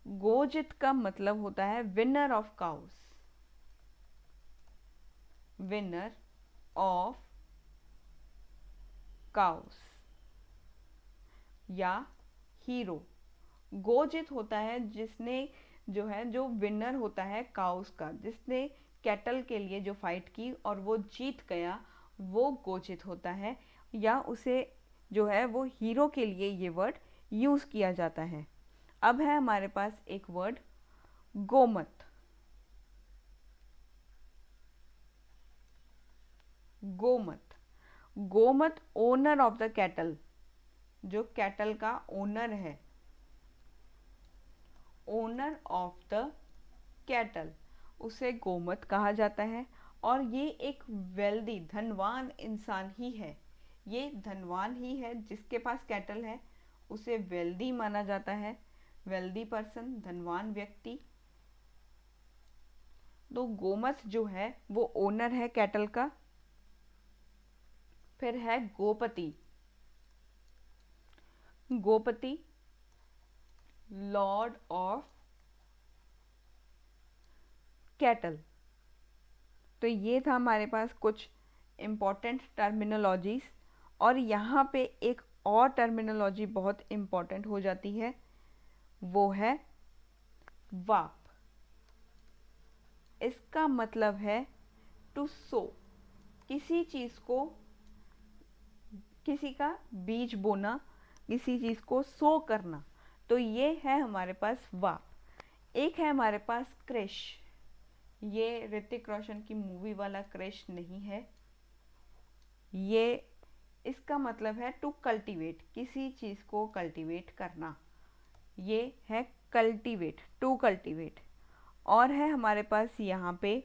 गोजित का मतलब होता है winner of cows. Winner of cows या हीरो। गोजित होता है जिसने जो है जो विनर होता है काउस का, जिसने कैटल के लिए जो फाइट की और वो जीत गया, वो गोजित होता है। या उसे जो है वो हीरो के लिए ये वर्ड यूज किया जाता है। अब है हमारे पास एक वर्ड गोमत। गोमत। Gomat owner of the cattle. जो कैटल का ओनर है, ओनर ऑफ द कैटल, उसे गोमत कहा जाता है। और ये एक वेल्दी धनवान इंसान ही है। ये धनवान ही है जिसके पास कैटल है, उसे वेल्दी माना जाता है। वेल्दी पर्सन, धनवान व्यक्ति। तो गोमत जो है वो ओनर है कैटल का। फिर है Gopati. Gopati Lord of cattle. तो ये था हमारे पास कुछ इम्पॉर्टेंट टर्मिनोलॉजीज। और यहाँ पे एक और टर्मिनोलॉजी बहुत इम्पॉर्टेंट हो जाती है, वो है वाप। इसका मतलब है टू सो। किसी चीज़ को किसी का बीज बोना, किसी चीज़ को सो करना, तो ये है हमारे पास वा। एक है हमारे पास कृष, ये ऋतिक रोशन की मूवी वाला कृष नहीं है, ये इसका मतलब है टू कल्टीवेट, किसी चीज़ को कल्टीवेट करना, ये है कल्टीवेट, टू कल्टीवेट। और है हमारे पास यहाँ पे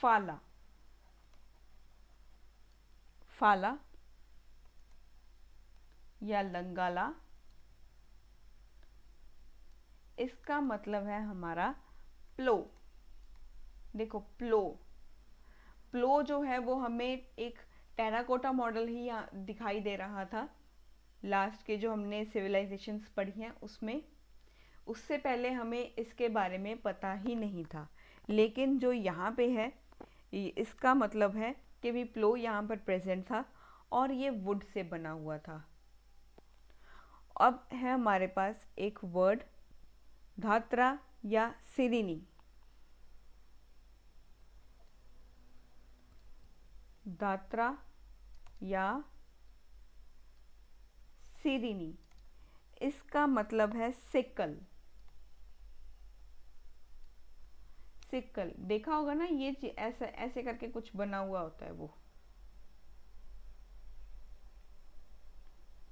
फाला, फाला या लंगाला, इसका मतलब है हमारा प्लो। देखो प्लो, प्लो जो है वो हमें एक टेराकोटा मॉडल ही दिखाई दे रहा था लास्ट के जो हमने सिविलाइजेशंस पढ़ी हैं उसमें। उससे पहले हमें इसके बारे में पता ही नहीं था, लेकिन जो यहाँ पे है इसका मतलब है कि भी प्लो यहाँ पर प्रेजेंट था और ये वुड से बना हुआ था। अब है हमारे पास एक वर्ड धात्रा या सिरिनी। धात्रा या सिरिनी, इसका मतलब है सिक्कल। सिक्कल देखा होगा ना, ये ऐसा ऐसे करके कुछ बना हुआ होता है, वो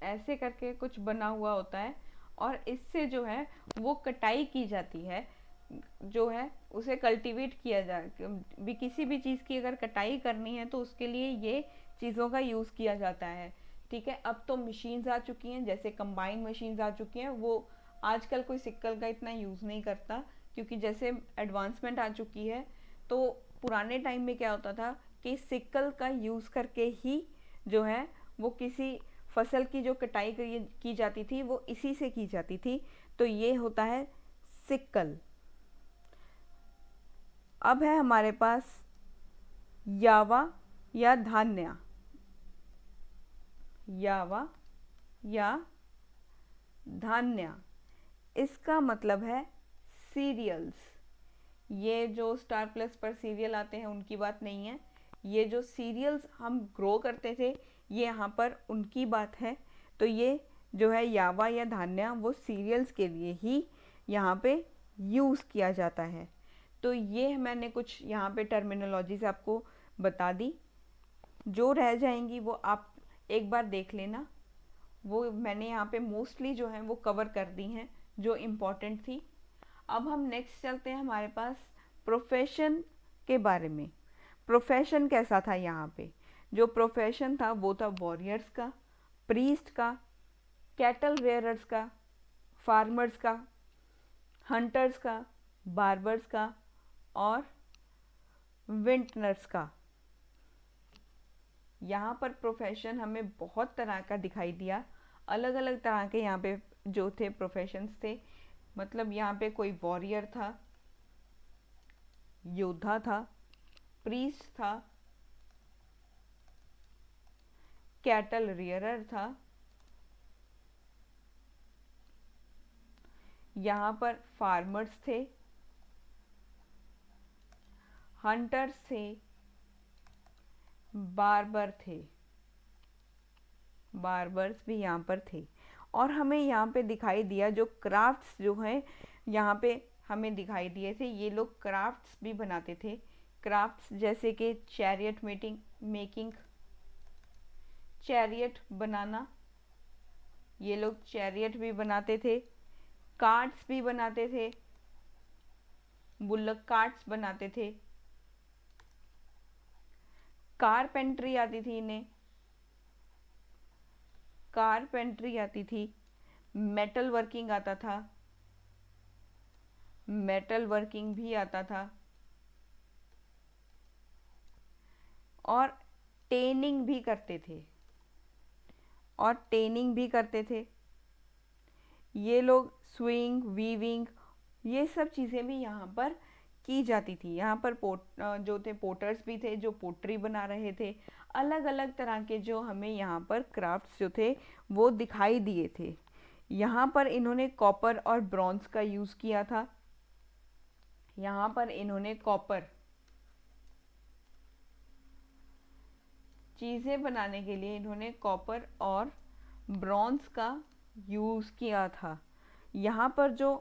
ऐसे करके कुछ बना हुआ होता है और इससे जो है वो कटाई की जाती है, जो है उसे कल्टीवेट किया जाए भी। किसी भी चीज़ की अगर कटाई करनी है तो उसके लिए ये चीज़ों का यूज़ किया जाता है। ठीक है, अब तो मशीन्स आ चुकी हैं, जैसे कंबाइन मशीन्स आ चुकी हैं, वो आजकल कोई सिक्कल का इतना यूज़ नहीं करता क्योंकि जैसे एडवांसमेंट आ चुकी है। तो पुराने टाइम में क्या होता था कि सिक्कल का यूज़ करके ही जो है वो किसी फसल की जो कटाई की जाती थी वो इसी से की जाती थी। तो ये होता है सिक्कल। अब है हमारे पास यावा या धान्य। यावा या धान्य, इसका मतलब है सीरियल्स। ये जो स्टार प्लस पर सीरियल आते हैं उनकी बात नहीं है, ये जो सीरियल्स हम ग्रो करते थे ये यहाँ पर उनकी बात है। तो ये जो है यावा या धान्य वो सीरियल्स के लिए ही यहाँ पे यूज़ किया जाता है। तो ये मैंने कुछ यहाँ पे टर्मिनोलॉजीज आपको बता दी, जो रह जाएंगी वो आप एक बार देख लेना। वो मैंने यहाँ पे मोस्टली जो है वो कवर कर दी हैं जो इम्पोर्टेंट थी। अब हम नेक्स्ट चलते हैं हमारे पास प्रोफेशन के बारे में। प्रोफेशन कैसा था यहाँ पे, जो प्रोफेशन था वो था वॉरियर्स का, प्रीस्ट का, कैटल रेयरर्स का, फार्मर्स का, हंटर्स का, बार्बर्स का और विंटनर्स का। यहाँ पर प्रोफेशन हमें बहुत तरह का दिखाई दिया, अलग अलग तरह के यहाँ पे जो थे प्रोफेशंस थे। मतलब यहाँ पे कोई वॉरियर था, योद्धा था, प्रीस्ट था, कैटल रियरर था, यहाँ पर फार्मर्स थे, हंटर्स थे, बार्बर थे, बार्बर्स भी यहाँ पर थे। और हमें यहाँ पे दिखाई दिया जो क्राफ्ट्स जो हैं यहाँ पे हमें दिखाई दिए थे, ये लोग क्राफ्ट्स भी बनाते थे। क्राफ्ट्स जैसे कि चैरियट मेकिंग, चैरियट बनाना, ये लोग चैरियट भी बनाते थे, कार्ट्स भी बनाते थे, बुल्लक कार्ट्स बनाते थे, कारपेंट्री आती थी इन्हें, कारपेंट्री आती थी, मेटल वर्किंग आता था, मेटल वर्किंग भी आता था, और टेनिंग भी करते थे, और टेनिंग भी करते थे। ये लोग स्विंग, वीविंग, ये सब चीज़ें भी यहाँ पर की जाती थी। यहाँ पर जो थे पोटर्स भी थे जो पोट्री बना रहे थे। अलग अलग तरह के जो हमें यहाँ पर क्राफ्ट्स जो थे वो दिखाई दिए थे। यहाँ पर इन्होंने कॉपर और ब्रॉन्ज का यूज़ किया था। यहाँ पर इन्होंने कॉपर चीज़ें बनाने के लिए इन्होंने कॉपर और ब्रॉन्ज का यूज़ किया था। यहाँ पर जो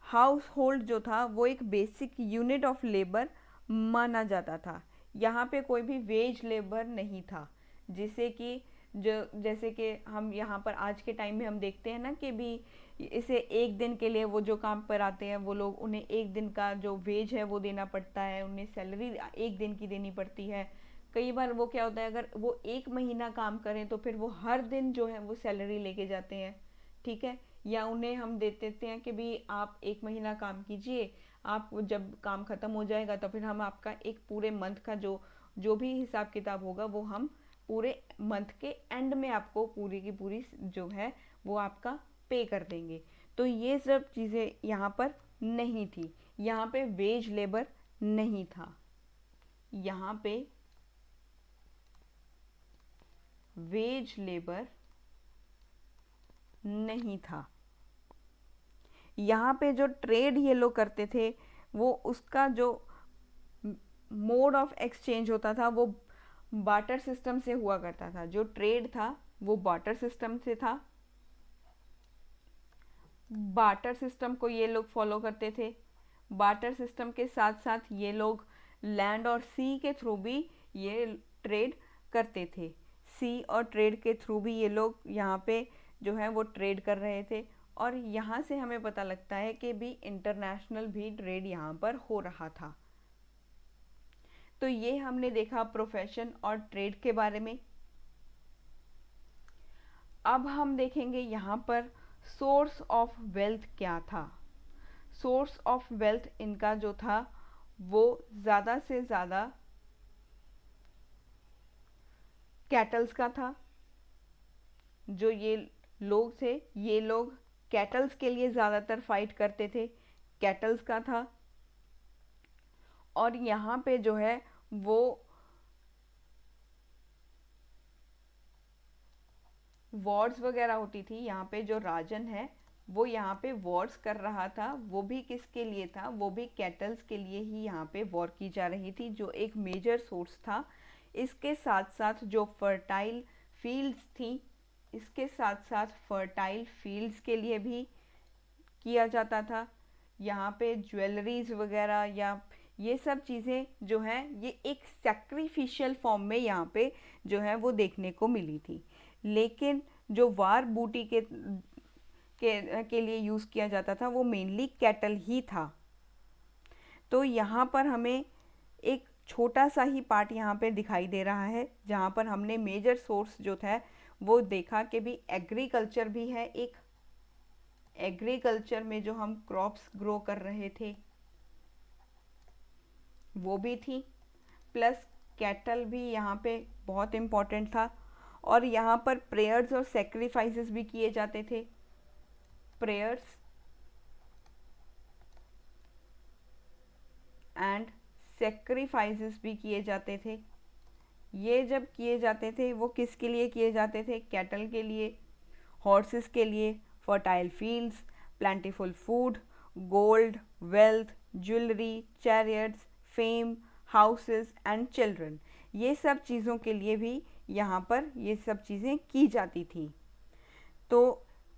हाउस होल्ड जो था वो एक बेसिक यूनिट ऑफ लेबर माना जाता था। यहाँ पे कोई भी वेज लेबर नहीं था, जिसे कि जो जैसे कि हम यहाँ पर आज के टाइम में हम देखते हैं ना कि भी इसे एक दिन के लिए वो जो काम पर आते हैं वो लोग, उन्हें एक दिन का जो वेज है वो देना पड़ता है, उन्हें सैलरी एक दिन की देनी पड़ती है। कई बार वो क्या होता है, अगर वो एक महीना काम करें तो फिर वो हर दिन जो है वो सैलरी लेके जाते हैं, ठीक है। या उन्हें हम दे देते हैं कि भी आप एक महीना काम कीजिए, आप जब काम ख़त्म हो जाएगा तो फिर हम आपका एक पूरे मंथ का जो जो भी हिसाब किताब होगा वो हम पूरे मंथ के एंड में आपको पूरी की पूरी जो है वो आपका पे कर देंगे। तो ये सब चीज़ें यहाँ पर नहीं थी। यहाँ पे वेज लेबर नहीं था, यहाँ पे वेज लेबर नहीं था। यहाँ पे जो ट्रेड ये लोग करते थे वो उसका जो मोड ऑफ एक्सचेंज होता था वो बार्टर सिस्टम से हुआ करता था। जो ट्रेड था वो बार्टर सिस्टम से था। बार्टर सिस्टम को ये लोग फॉलो करते थे। बार्टर सिस्टम के साथ साथ ये लोग लैंड और सी के थ्रू भी ये ट्रेड करते थे। सी और ट्रेड के थ्रू भी ये लोग यहाँ पे जो है वो ट्रेड कर रहे थे। और यहाँ से हमें पता लगता है कि भी इंटरनेशनल भी ट्रेड यहाँ पर हो रहा था। तो ये हमने देखा प्रोफेशन और ट्रेड के बारे में। अब हम देखेंगे यहाँ पर सोर्स ऑफ वेल्थ क्या था। सोर्स ऑफ वेल्थ इनका जो था वो ज़्यादा से ज़्यादा कैटल्स का था। जो ये लोग थे ये लोग कैटल्स के लिए ज़्यादातर फाइट करते थे, कैटल्स का था। और यहाँ पे जो है वो वॉर्स वगैरह होती थी। यहाँ पे जो राजन है वो यहाँ पे वॉर्स कर रहा था, वो भी किसके लिए था, वो भी कैटल्स के लिए ही यहाँ पे वॉर की जा रही थी, जो एक मेजर सोर्स था। इसके साथ साथ जो फर्टाइल फील्ड्स थी, इसके साथ साथ फर्टाइल फील्ड्स के लिए भी किया जाता था। यहाँ पे ज्वेलरीज वगैरह या ये सब चीज़ें जो हैं ये एक सैक्रिफिशियल फॉर्म में यहाँ पे जो है वो देखने को मिली थी। लेकिन जो वार बूटी के लिए यूज़ किया जाता था वो मेनली कैटल ही था। तो यहाँ पर हमें एक छोटा सा ही पार्ट यहाँ पे दिखाई दे रहा है जहाँ पर हमने मेजर सोर्स जो था वो देखा कि भी एग्रीकल्चर भी है एक। एग्रीकल्चर में जो हम क्रॉप्स ग्रो कर रहे थे वो भी थी, प्लस कैटल भी यहाँ पे बहुत इम्पोर्टेंट था। और यहाँ पर प्रेयर्स और सेक्रीफाइसेस भी किए जाते थे। प्रेयर्स एंड सेक्रीफाइसेस भी किए जाते थे। ये जब किए जाते थे वो किसके लिए किए जाते थे, कैटल के लिए, हॉर्सेस के लिए, fertile fields, plentiful food, gold, wealth, jewellery, chariots, fame, houses and children, ये सब चीज़ों के लिए भी यहाँ पर ये सब चीज़ें की जाती थी। तो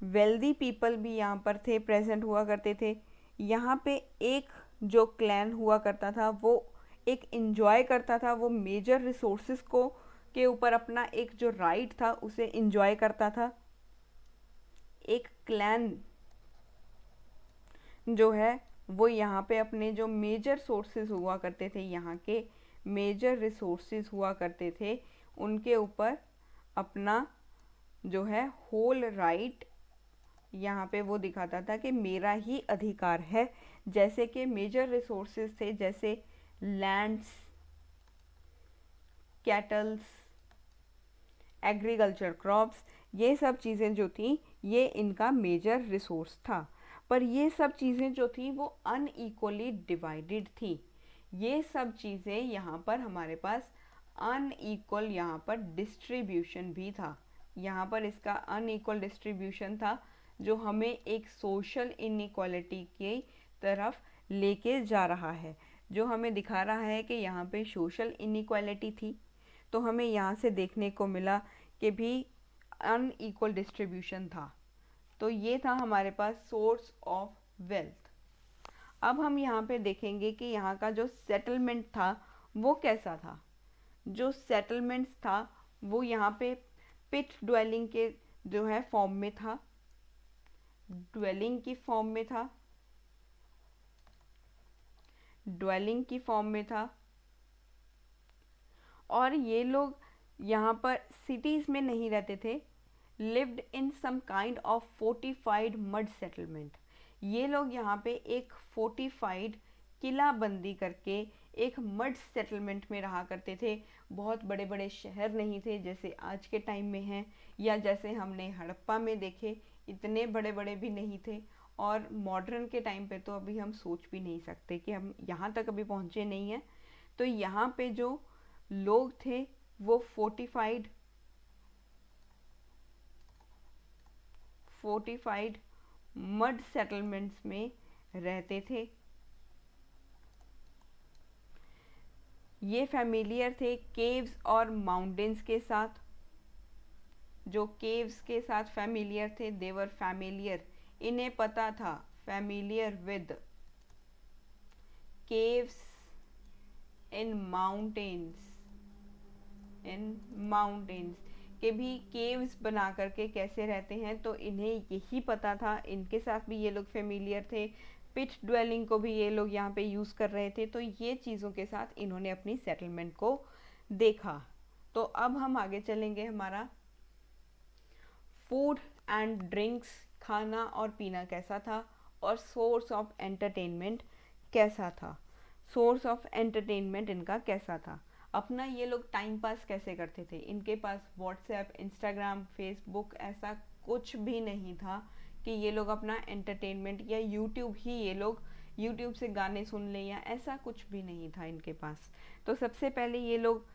वेल्दी पीपल भी यहाँ पर थे, प्रेजेंट हुआ करते थे। यहाँ पे एक जो क्लैन हुआ करता था वो एक इंजॉय करता था, वो मेजर रिसोर्सेज को के ऊपर अपना एक जो राइट था उसे इंजॉय करता था। एक क्लैन जो है वो यहाँ पे अपने जो मेजर सोर्सेज हुआ करते थे, यहाँ के मेजर रिसोर्सेज हुआ करते थे, उनके ऊपर अपना जो है होल राइट यहाँ पे वो दिखाता था कि मेरा ही अधिकार है। जैसे कि मेजर रिसोर्सेज थे जैसे लैंड्स, कैटल्स, एग्रीकल्चर क्रॉप्स, ये सब चीज़ें जो थी ये इनका मेजर रिसोर्स था। पर ये सब चीज़ें जो थी वो अनइक्वली डिवाइडेड थी। ये सब चीज़ें यहाँ पर हमारे पास अनइक्वल यहाँ पर डिस्ट्रीब्यूशन भी था। यहाँ पर इसका अनइक्वल डिस्ट्रीब्यूशन था जो हमें एक सोशल इनइक्वालिटी की तरफ लेके जा रहा है, जो हमें दिखा रहा है कि यहाँ पे सोशल इनइक्वालिटी थी। तो हमें यहाँ से देखने को मिला कि भी अनइक्वल डिस्ट्रीब्यूशन था। तो ये था हमारे पास सोर्स ऑफ वेल्थ। अब हम यहाँ पे देखेंगे कि यहाँ का जो सेटलमेंट था वो कैसा था। जो सेटलमेंट्स था वो यहाँ पे पिट ड्वेलिंग के जो है फॉर्म में था, ड्वेलिंग की फॉर्म में था, ड्वेलिंग की फॉर्म में था। और ये लोग यहाँ पर सिटीज़ में नहीं रहते थे, lived in some kind of fortified mud settlement. ये लोग यहाँ पे एक फोर्टिफाइड किला बंदी करके एक मड सेटलमेंट में रहा करते थे। बहुत बड़े बड़े शहर नहीं थे जैसे आज के टाइम में हैं, या जैसे हमने हड़प्पा में देखे इतने बड़े बड़े भी नहीं थे। और मॉडर्न के टाइम पे तो अभी हम सोच भी नहीं सकते कि हम यहाँ तक अभी पहुँचे नहीं हैं। तो यहाँ पे जो लोग थे वो फोर्टिफाइड मड सेटलमेंट्स में रहते थे। ये फैमिलियर थे केव्स और माउंटेन्स के साथ। जो केव्स के साथ फैमिलियर थे, देवर फैमिलियर, इन्हें पता था, familiar with caves in mountains के भी केव्स बना करके कैसे रहते हैं, तो इन्हें यही पता था। इनके साथ भी ये लोग फेमिलियर थे। पिट ड्वेलिंग को भी ये लोग यहाँ पे यूज़ कर रहे थे। तो ये चीज़ों के साथ इन्होंने अपनी सेटलमेंट को देखा। तो अब हम आगे चलेंगे। हमारा फूड एंड ड्रिंक्स, खाना और पीना कैसा था, और सोर्स ऑफ एंटरटेनमेंट कैसा था। सोर्स ऑफ एंटरटेनमेंट इनका कैसा था, अपना ये लोग टाइम पास कैसे करते थे। इनके पास व्हाट्सएप, इंस्टाग्राम, फेसबुक ऐसा कुछ भी नहीं था कि ये लोग अपना एंटरटेनमेंट, या यूट्यूब ही ये लोग यूट्यूब से गाने सुन लें, या ऐसा कुछ भी नहीं था इनके पास। तो सबसे पहले ये लोग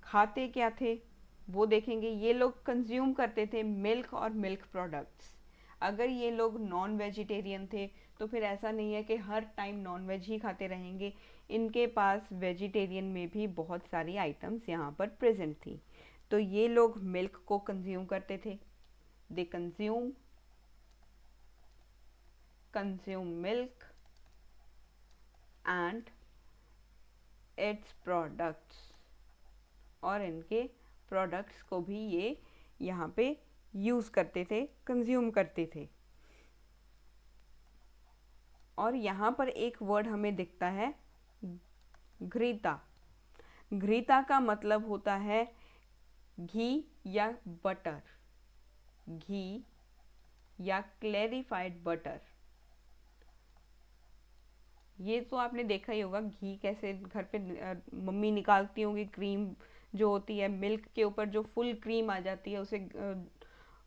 खाते क्या थे वो देखेंगे। ये लोग कंज्यूम करते थे मिल्क और मिल्क प्रोडक्ट्स। अगर ये लोग नॉन वेजिटेरियन थे तो फिर ऐसा नहीं है कि हर टाइम नॉन वेज ही खाते रहेंगे। इनके पास वेजिटेरियन में भी बहुत सारी आइटम्स यहाँ पर प्रेजेंट थी। तो ये लोग मिल्क को कंज्यूम करते थे। They consume milk and its products, और इनके प्रोडक्ट्स को भी ये यहाँ पे यूज़ करते थे, कंज्यूम करते थे। और यहाँ पर एक वर्ड हमें दिखता है घृता। घृता का मतलब होता है घी या बटर, घी या क्लैरिफाइड बटर। ये तो आपने देखा ही होगा, घी कैसे घर पे मम्मी निकालती होंगी, क्रीम जो होती है मिल्क के ऊपर जो फुल क्रीम आ जाती है, उसे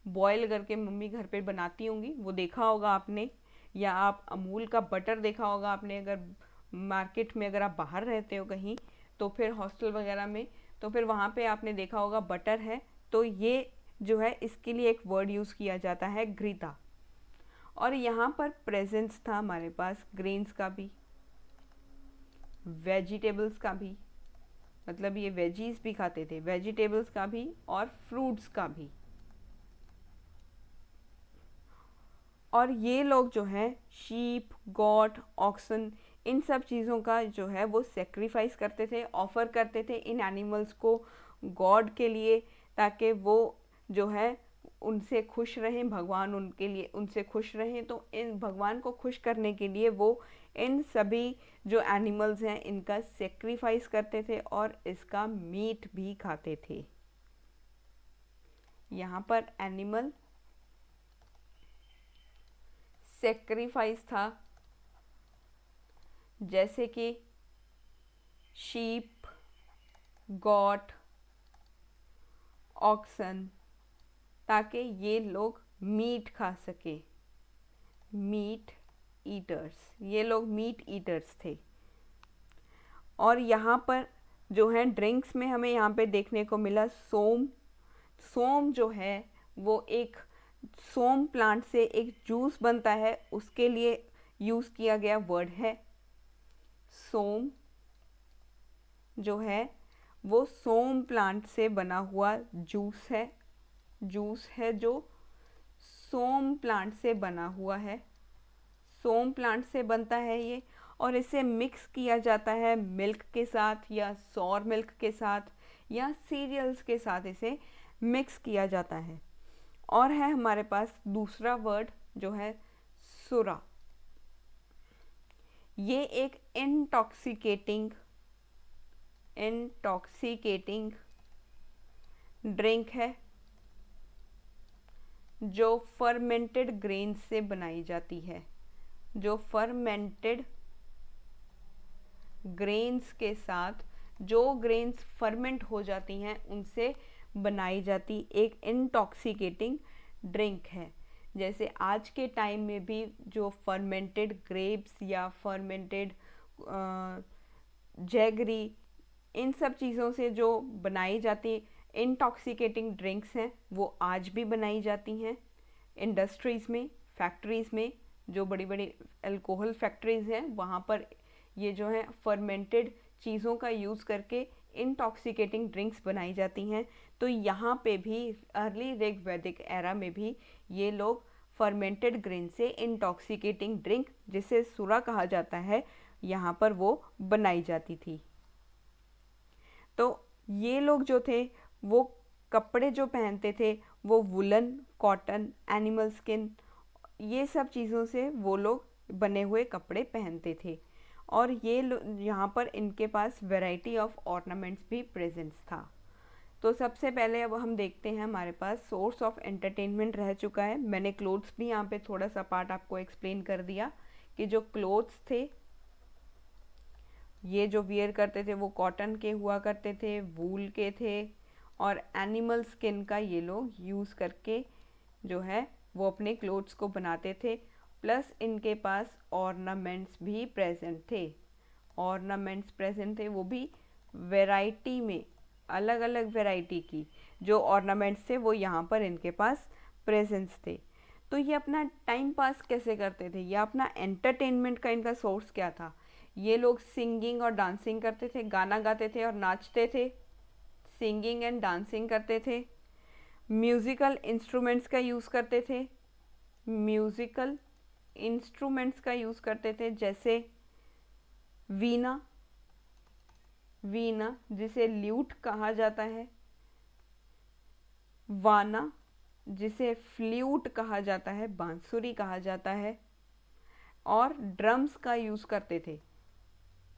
बॉयल करके मम्मी घर पे बनाती होंगी, वो देखा होगा आपने। या आप अमूल का बटर देखा होगा आपने, अगर मार्केट में, अगर आप बाहर रहते हो कहीं, तो फिर हॉस्टल वगैरह में, तो फिर वहाँ पे आपने देखा होगा बटर है। तो ये जो है इसके लिए एक वर्ड यूज़ किया जाता है घृता। और यहाँ पर प्रेजेंस था हमारे पास ग्रेन्स का भी, वेजिटेबल्स का भी, मतलब ये वेजीज भी खाते थे, वेजिटेबल्स का भी और फ्रूट्स का भी। और ये लोग जो है शीप, गॉट, ऑक्सन, इन सब चीज़ों का जो है वो सेक्रीफाइस करते थे, ऑफर करते थे इन एनिमल्स को गॉड के लिए, ताकि वो जो है उनसे खुश रहें, भगवान उनके लिए उनसे खुश रहें। तो इन भगवान को खुश करने के लिए वो इन सभी जो एनिमल्स हैं इनका सेक्रीफाइस करते थे और इसका मीट भी खाते थे। यहाँ पर एनिमल सेक्रीफाइस था, जैसे कि शीप, गॉट, ऑक्सन, ताकि ये लोग मीट खा सके। मीट ईटर्स, ये लोग मीट ईटर्स थे। और यहाँ पर जो है ड्रिंक्स में हमें यहाँ पे देखने को मिला सोम। सोम जो है वो एक सोम प्लांट से एक जूस बनता है, उसके लिए यूज़ किया गया वर्ड है सोम जो है वो सोम प्लांट से बना हुआ जूस है जो सोम प्लांट से बना हुआ है। सोम प्लांट से बनता है ये, और इसे मिक्स किया जाता है मिल्क के साथ या सौर मिल्क के साथ या सीरियल्स के साथ इसे मिक्स किया जाता है। और है हमारे पास दूसरा वर्ड जो है सुरा। ये एक इंटॉक्सिकेटिंग ड्रिंक है जो फर्मेंटेड ग्रेन से बनाई जाती है। जो फर्मेंटेड ग्रेन्स के साथ, जो ग्रेन्स फर्मेंट हो जाती हैं उनसे बनाई जाती एक इंटॉक्सिकेटिंग ड्रिंक है। जैसे आज के टाइम में भी जो फर्मेंटेड ग्रेप्स या फर्मेंटेड जैगरी, इन सब चीज़ों से जो बनाई जाती इंटॉक्सिकेटिंग ड्रिंक्स हैं वो आज भी बनाई जाती हैं इंडस्ट्रीज़ में, फैक्ट्रीज़ में। जो बड़ी बड़ी अल्कोहल फैक्ट्रीज़ हैं वहाँ पर ये जो है फर्मेंटेड चीज़ों का यूज़ करके इंटॉक्सिकेटिंग ड्रिंक्स बनाई जाती हैं। तो यहाँ पे भी अर्ली ऋग वैदिक एरा में भी ये लोग फर्मेंटेड ग्रेन से इंटॉक्सिकेटिंग ड्रिंक, जिसे सुरा कहा जाता है, यहाँ पर वो बनाई जाती थी। तो ये लोग जो थे वो कपड़े जो पहनते थे वो वुलन, कॉटन, एनिमल स्किन, ये सब चीज़ों से वो लोग बने हुए कपड़े पहनते थे। और ये यहाँ पर इनके पास वैरायटी ऑफ ऑर्नामेंट्स भी प्रेजेंट्स था। तो सबसे पहले अब हम देखते हैं, हमारे पास सोर्स ऑफ एंटरटेनमेंट रह चुका है। मैंने क्लोथ्स भी यहाँ पे थोड़ा सा पार्ट आपको एक्सप्लेन कर दिया कि जो क्लोथ्स थे ये जो वियर करते थे वो कॉटन के हुआ करते थे, वूल के थे, और एनिमल स्किन का ये लोग यूज़ करके जो है वो अपने क्लोथ्स को बनाते थे। प्लस इनके पास ऑर्नामेंट्स भी प्रेजेंट थे। ऑर्नामेंट्स प्रेजेंट थे, वो भी वैरायटी में, अलग अलग वैरायटी की जो ऑर्नामेंट्स थे वो यहाँ पर इनके पास प्रेजेंस थे। तो ये अपना टाइम पास कैसे करते थे, या अपना एंटरटेनमेंट का इनका सोर्स क्या था? ये लोग सिंगिंग और डांसिंग करते थे, गाना गाते थे और नाचते थे, सिंगिंग एंड डांसिंग करते थे। म्यूज़िकल इंस्ट्रूमेंट्स का यूज़ करते थे, म्यूज़िकल इंस्ट्रूमेंट्स का यूज़ करते थे, जैसे वीणा, वीणा जिसे ल्यूट कहा जाता है, वाना जिसे फ्लूट कहा जाता है, बांसुरी कहा जाता है, और ड्रम्स का यूज़ करते थे,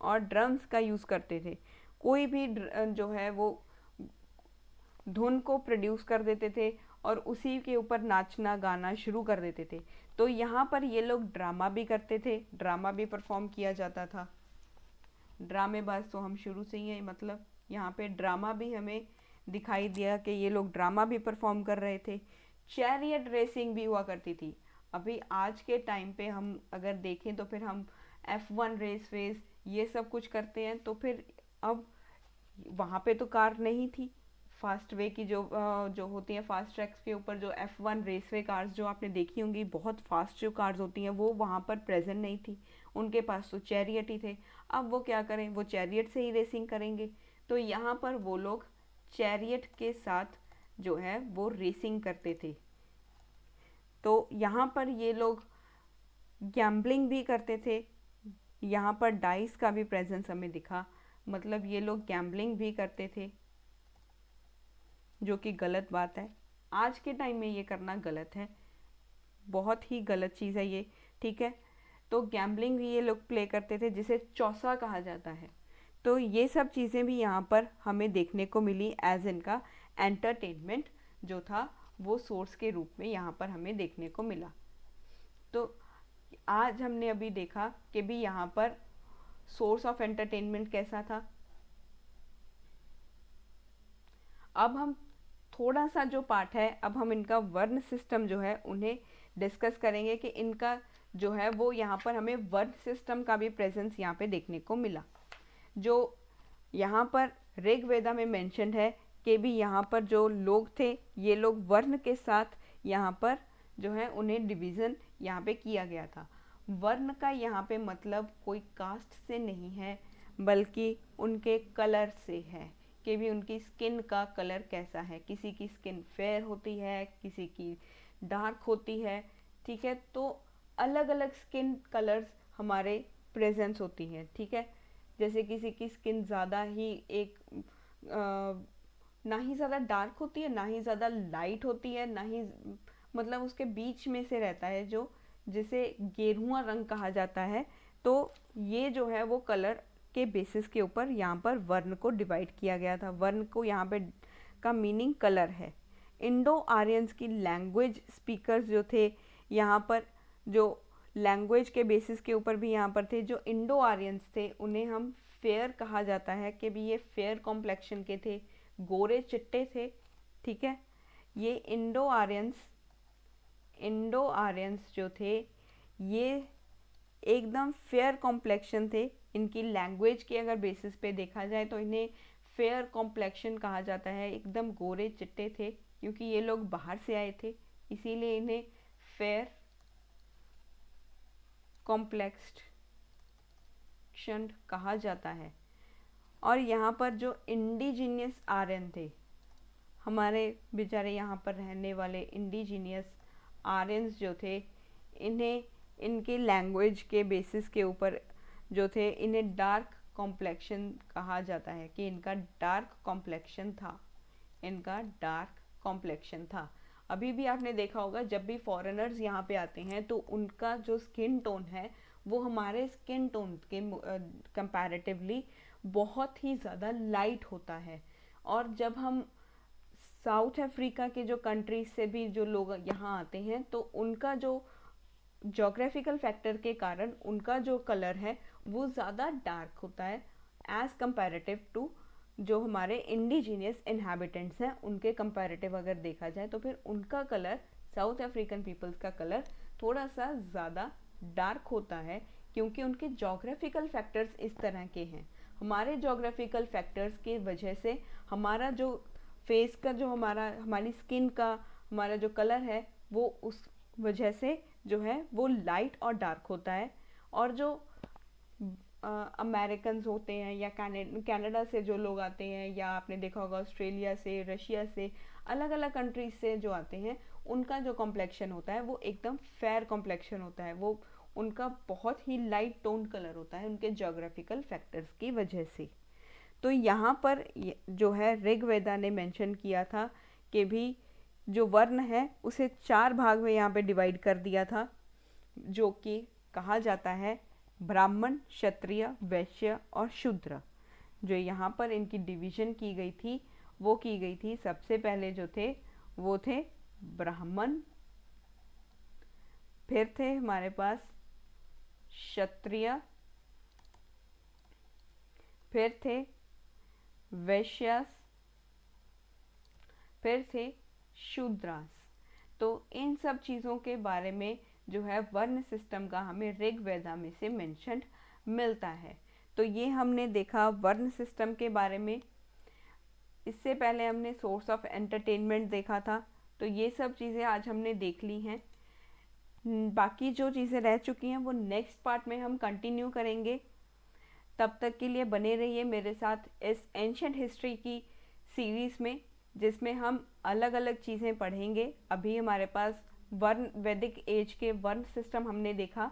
और ड्रम्स का यूज़ करते थे। कोई भी जो है वो धुन को प्रोड्यूस कर देते थे और उसी के ऊपर नाचना गाना शुरू कर देते थे। तो यहाँ पर ये लोग ड्रामा भी करते थे, ड्रामा भी परफॉर्म किया जाता था। ड्रामेबाज तो हम शुरू से ही हैं, मतलब यहाँ पे ड्रामा भी हमें दिखाई दिया कि ये लोग ड्रामा भी परफॉर्म कर रहे थे। चैरियट रेसिंग भी हुआ करती थी। अभी आज के टाइम पे हम अगर देखें तो फिर हम F1 रेस ये सब कुछ करते हैं, तो फिर अब वहाँ पे तो कार नहीं थी। फास्ट वे की जो होती हैं फास्ट ट्रैक्स के ऊपर जो F1 रेसवे कार्स जो आपने देखी होंगी, बहुत फास्ट जो कार्स होती हैं वो वहाँ पर प्रेजेंट नहीं थी। उनके पास तो चैरियट ही थे। अब वो क्या करें, वो चैरियट से ही रेसिंग करेंगे। तो यहाँ पर वो लोग चैरियट के साथ जो है वो रेसिंग करते थे। तो यहाँ पर ये लोग गैम्बलिंग भी करते थे। यहाँ पर डाइस का भी प्रेजेंस हमें दिखा, मतलब ये लोग गैम्बलिंग भी करते थे, जो कि गलत बात है। आज के टाइम में ये करना गलत है, बहुत ही गलत चीज़ है ये, ठीक है। तो गैम्बलिंग भी ये लोग प्ले करते थे, जिसे चौसा कहा जाता है। तो ये सब चीज़ें भी यहाँ पर हमें देखने को मिली एज इनका एंटरटेनमेंट जो था वो सोर्स के रूप में यहाँ पर हमें देखने को मिला। तो आज हमने अभी देखा कि भी यहाँ पर सोर्स ऑफ एंटरटेनमेंट कैसा था। अब हम थोड़ा सा जो पार्ट है, अब हम इनका वर्ण सिस्टम जो है उन्हें डिस्कस करेंगे कि इनका जो है वो यहाँ पर हमें वर्ण सिस्टम का भी प्रेजेंस यहाँ पे देखने को मिला। जो यहाँ पर ऋग्वेदा में मेंशन्ड है कि भी यहाँ पर जो लोग थे ये लोग वर्ण के साथ यहाँ पर जो है उन्हें डिवीज़न यहाँ पे किया गया था। वर्ण का यहाँ पे मतलब कोई कास्ट से नहीं है, बल्कि उनके कलर से है, कि भी उनकी स्किन का कलर कैसा है। किसी की स्किन फेयर होती है, किसी की डार्क होती है, ठीक है। तो अलग अलग स्किन कलर्स हमारे प्रेजेंस होती हैं, ठीक है। जैसे किसी की स्किन ज़्यादा ही एक ना ही ज़्यादा डार्क होती है, ना ही ज़्यादा लाइट होती है, ना ही मतलब उसके बीच में से रहता है, जो जिसे गेरुआ रंग कहा जाता है। तो ये जो है वो कलर के बेसिस के ऊपर यहाँ पर वर्ण को डिवाइड किया गया था। वर्ण को यहाँ पे का मीनिंग कलर है। इंडो आर्यंस की लैंग्वेज स्पीकर्स जो थे यहाँ पर, जो लैंग्वेज के बेसिस के ऊपर भी यहाँ पर थे, जो इंडो आर्यंस थे उन्हें हम फेयर कहा जाता है कि भी ये फेयर कॉम्प्लेक्शन के थे, गोरे चिट्टे थे, ठीक है। ये इंडो आर्यंस जो थे ये एकदम फेयर कॉम्प्लेक्शन थे। इनकी लैंग्वेज के अगर बेसिस पे देखा जाए तो इन्हें फेयर कॉम्प्लेक्शन कहा जाता है, एकदम गोरे चिट्टे थे, क्योंकि ये लोग बाहर से आए थे, इसीलिए इन्हें फेयर कॉम्प्लेक्शन कहा जाता है। और यहाँ पर जो इंडिजीनियस आर्यन थे, हमारे बेचारे यहाँ पर रहने वाले इंडिजीनियस आर्यंस जो थे, इन्हें इनके लैंग्वेज के बेसिस के ऊपर जो थे, इन्हें डार्क कॉम्प्लेक्शन कहा जाता है कि इनका डार्क कॉम्प्लेक्शन था, इनका डार्क कॉम्प्लेक्शन था। अभी भी आपने देखा होगा जब भी फॉरेनर्स यहाँ पे आते हैं तो उनका जो स्किन टोन है वो हमारे स्किन टोन के कंपैरेटिवली बहुत ही ज़्यादा लाइट होता है। और जब हम साउथ अफ्रीका के जो कंट्रीज से भी जो लोग यहाँ आते हैं तो उनका जो जोग्राफिकल फैक्टर के कारण उनका जो कलर है वो ज़्यादा डार्क होता है एज कंपैरेटिव टू जो हमारे इंडिजीनियस इनहैबिटेंट्स हैं उनके कंपैरेटिव अगर देखा जाए तो फिर उनका कलर, साउथ अफ्रीकन पीपल्स का कलर थोड़ा सा ज़्यादा डार्क होता है, क्योंकि उनके जोग्राफिकल फैक्टर्स इस तरह के हैं। हमारे जोग्राफिकल फैक्टर्स की वजह से हमारा जो फेस का जो हमारी स्किन का हमारा जो कलर है वो उस वजह से जो है वो लाइट और डार्क होता है। और जो अमेरिकन होते हैं या कनाडा से जो लोग आते हैं, या आपने देखा होगा ऑस्ट्रेलिया से, रशिया से, अलग अलग कंट्रीज से जो आते हैं, उनका जो कॉम्प्लेक्शन होता है वो एकदम फेयर कॉम्प्लेक्शन होता है। वो उनका बहुत ही लाइट टोन कलर होता है उनके जोग्राफिकल फैक्टर्स की वजह से। तो यहाँ पर जो है ऋग्वेदा ने मेंशन किया था कि भी जो वर्ण है उसे 4 भाग में यहाँ पे डिवाइड कर दिया था, जो कि कहा जाता है ब्राह्मण, क्षत्रिय, वैश्य और शूद्र। जो यहाँ पर इनकी डिवीजन की गई थी वो की गई थी, सबसे पहले जो थे वो थे ब्राह्मण, फिर थे हमारे पास क्षत्रिय, फिर थे वैश्यास, फिर थे शूद्रास। तो इन सब चीज़ों के बारे में जो है वर्ण सिस्टम का हमें ऋग्वेदा में से मेंशन मिलता है। तो ये हमने देखा वर्ण सिस्टम के बारे में। इससे पहले हमने सोर्स ऑफ एंटरटेनमेंट देखा था। तो ये सब चीज़ें आज हमने देख ली हैं। बाकी जो चीज़ें रह चुकी हैं वो नेक्स्ट पार्ट में हम कंटिन्यू करेंगे। तब तक के लिए बने रहिए मेरे साथ इस एंशिएंट हिस्ट्री की सीरीज़ में, जिसमें हम अलग अलग चीज़ें पढ़ेंगे। अभी हमारे पास वर्ण, वैदिक एज के वर्ण सिस्टम हमने देखा,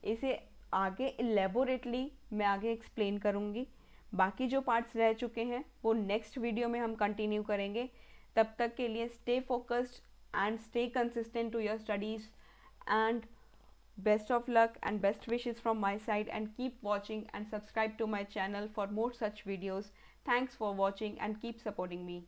इसे आगे इलेबोरेटली मैं आगे एक्सप्लेन करूँगी। बाकी जो पार्ट्स रह चुके हैं वो नेक्स्ट वीडियो में हम कंटिन्यू करेंगे। तब तक के लिए stay focused and stay consistent to your studies, and best of luck and best wishes from my side, and keep watching and subscribe to my channel for more such videos. Thanks for watching and keep supporting me.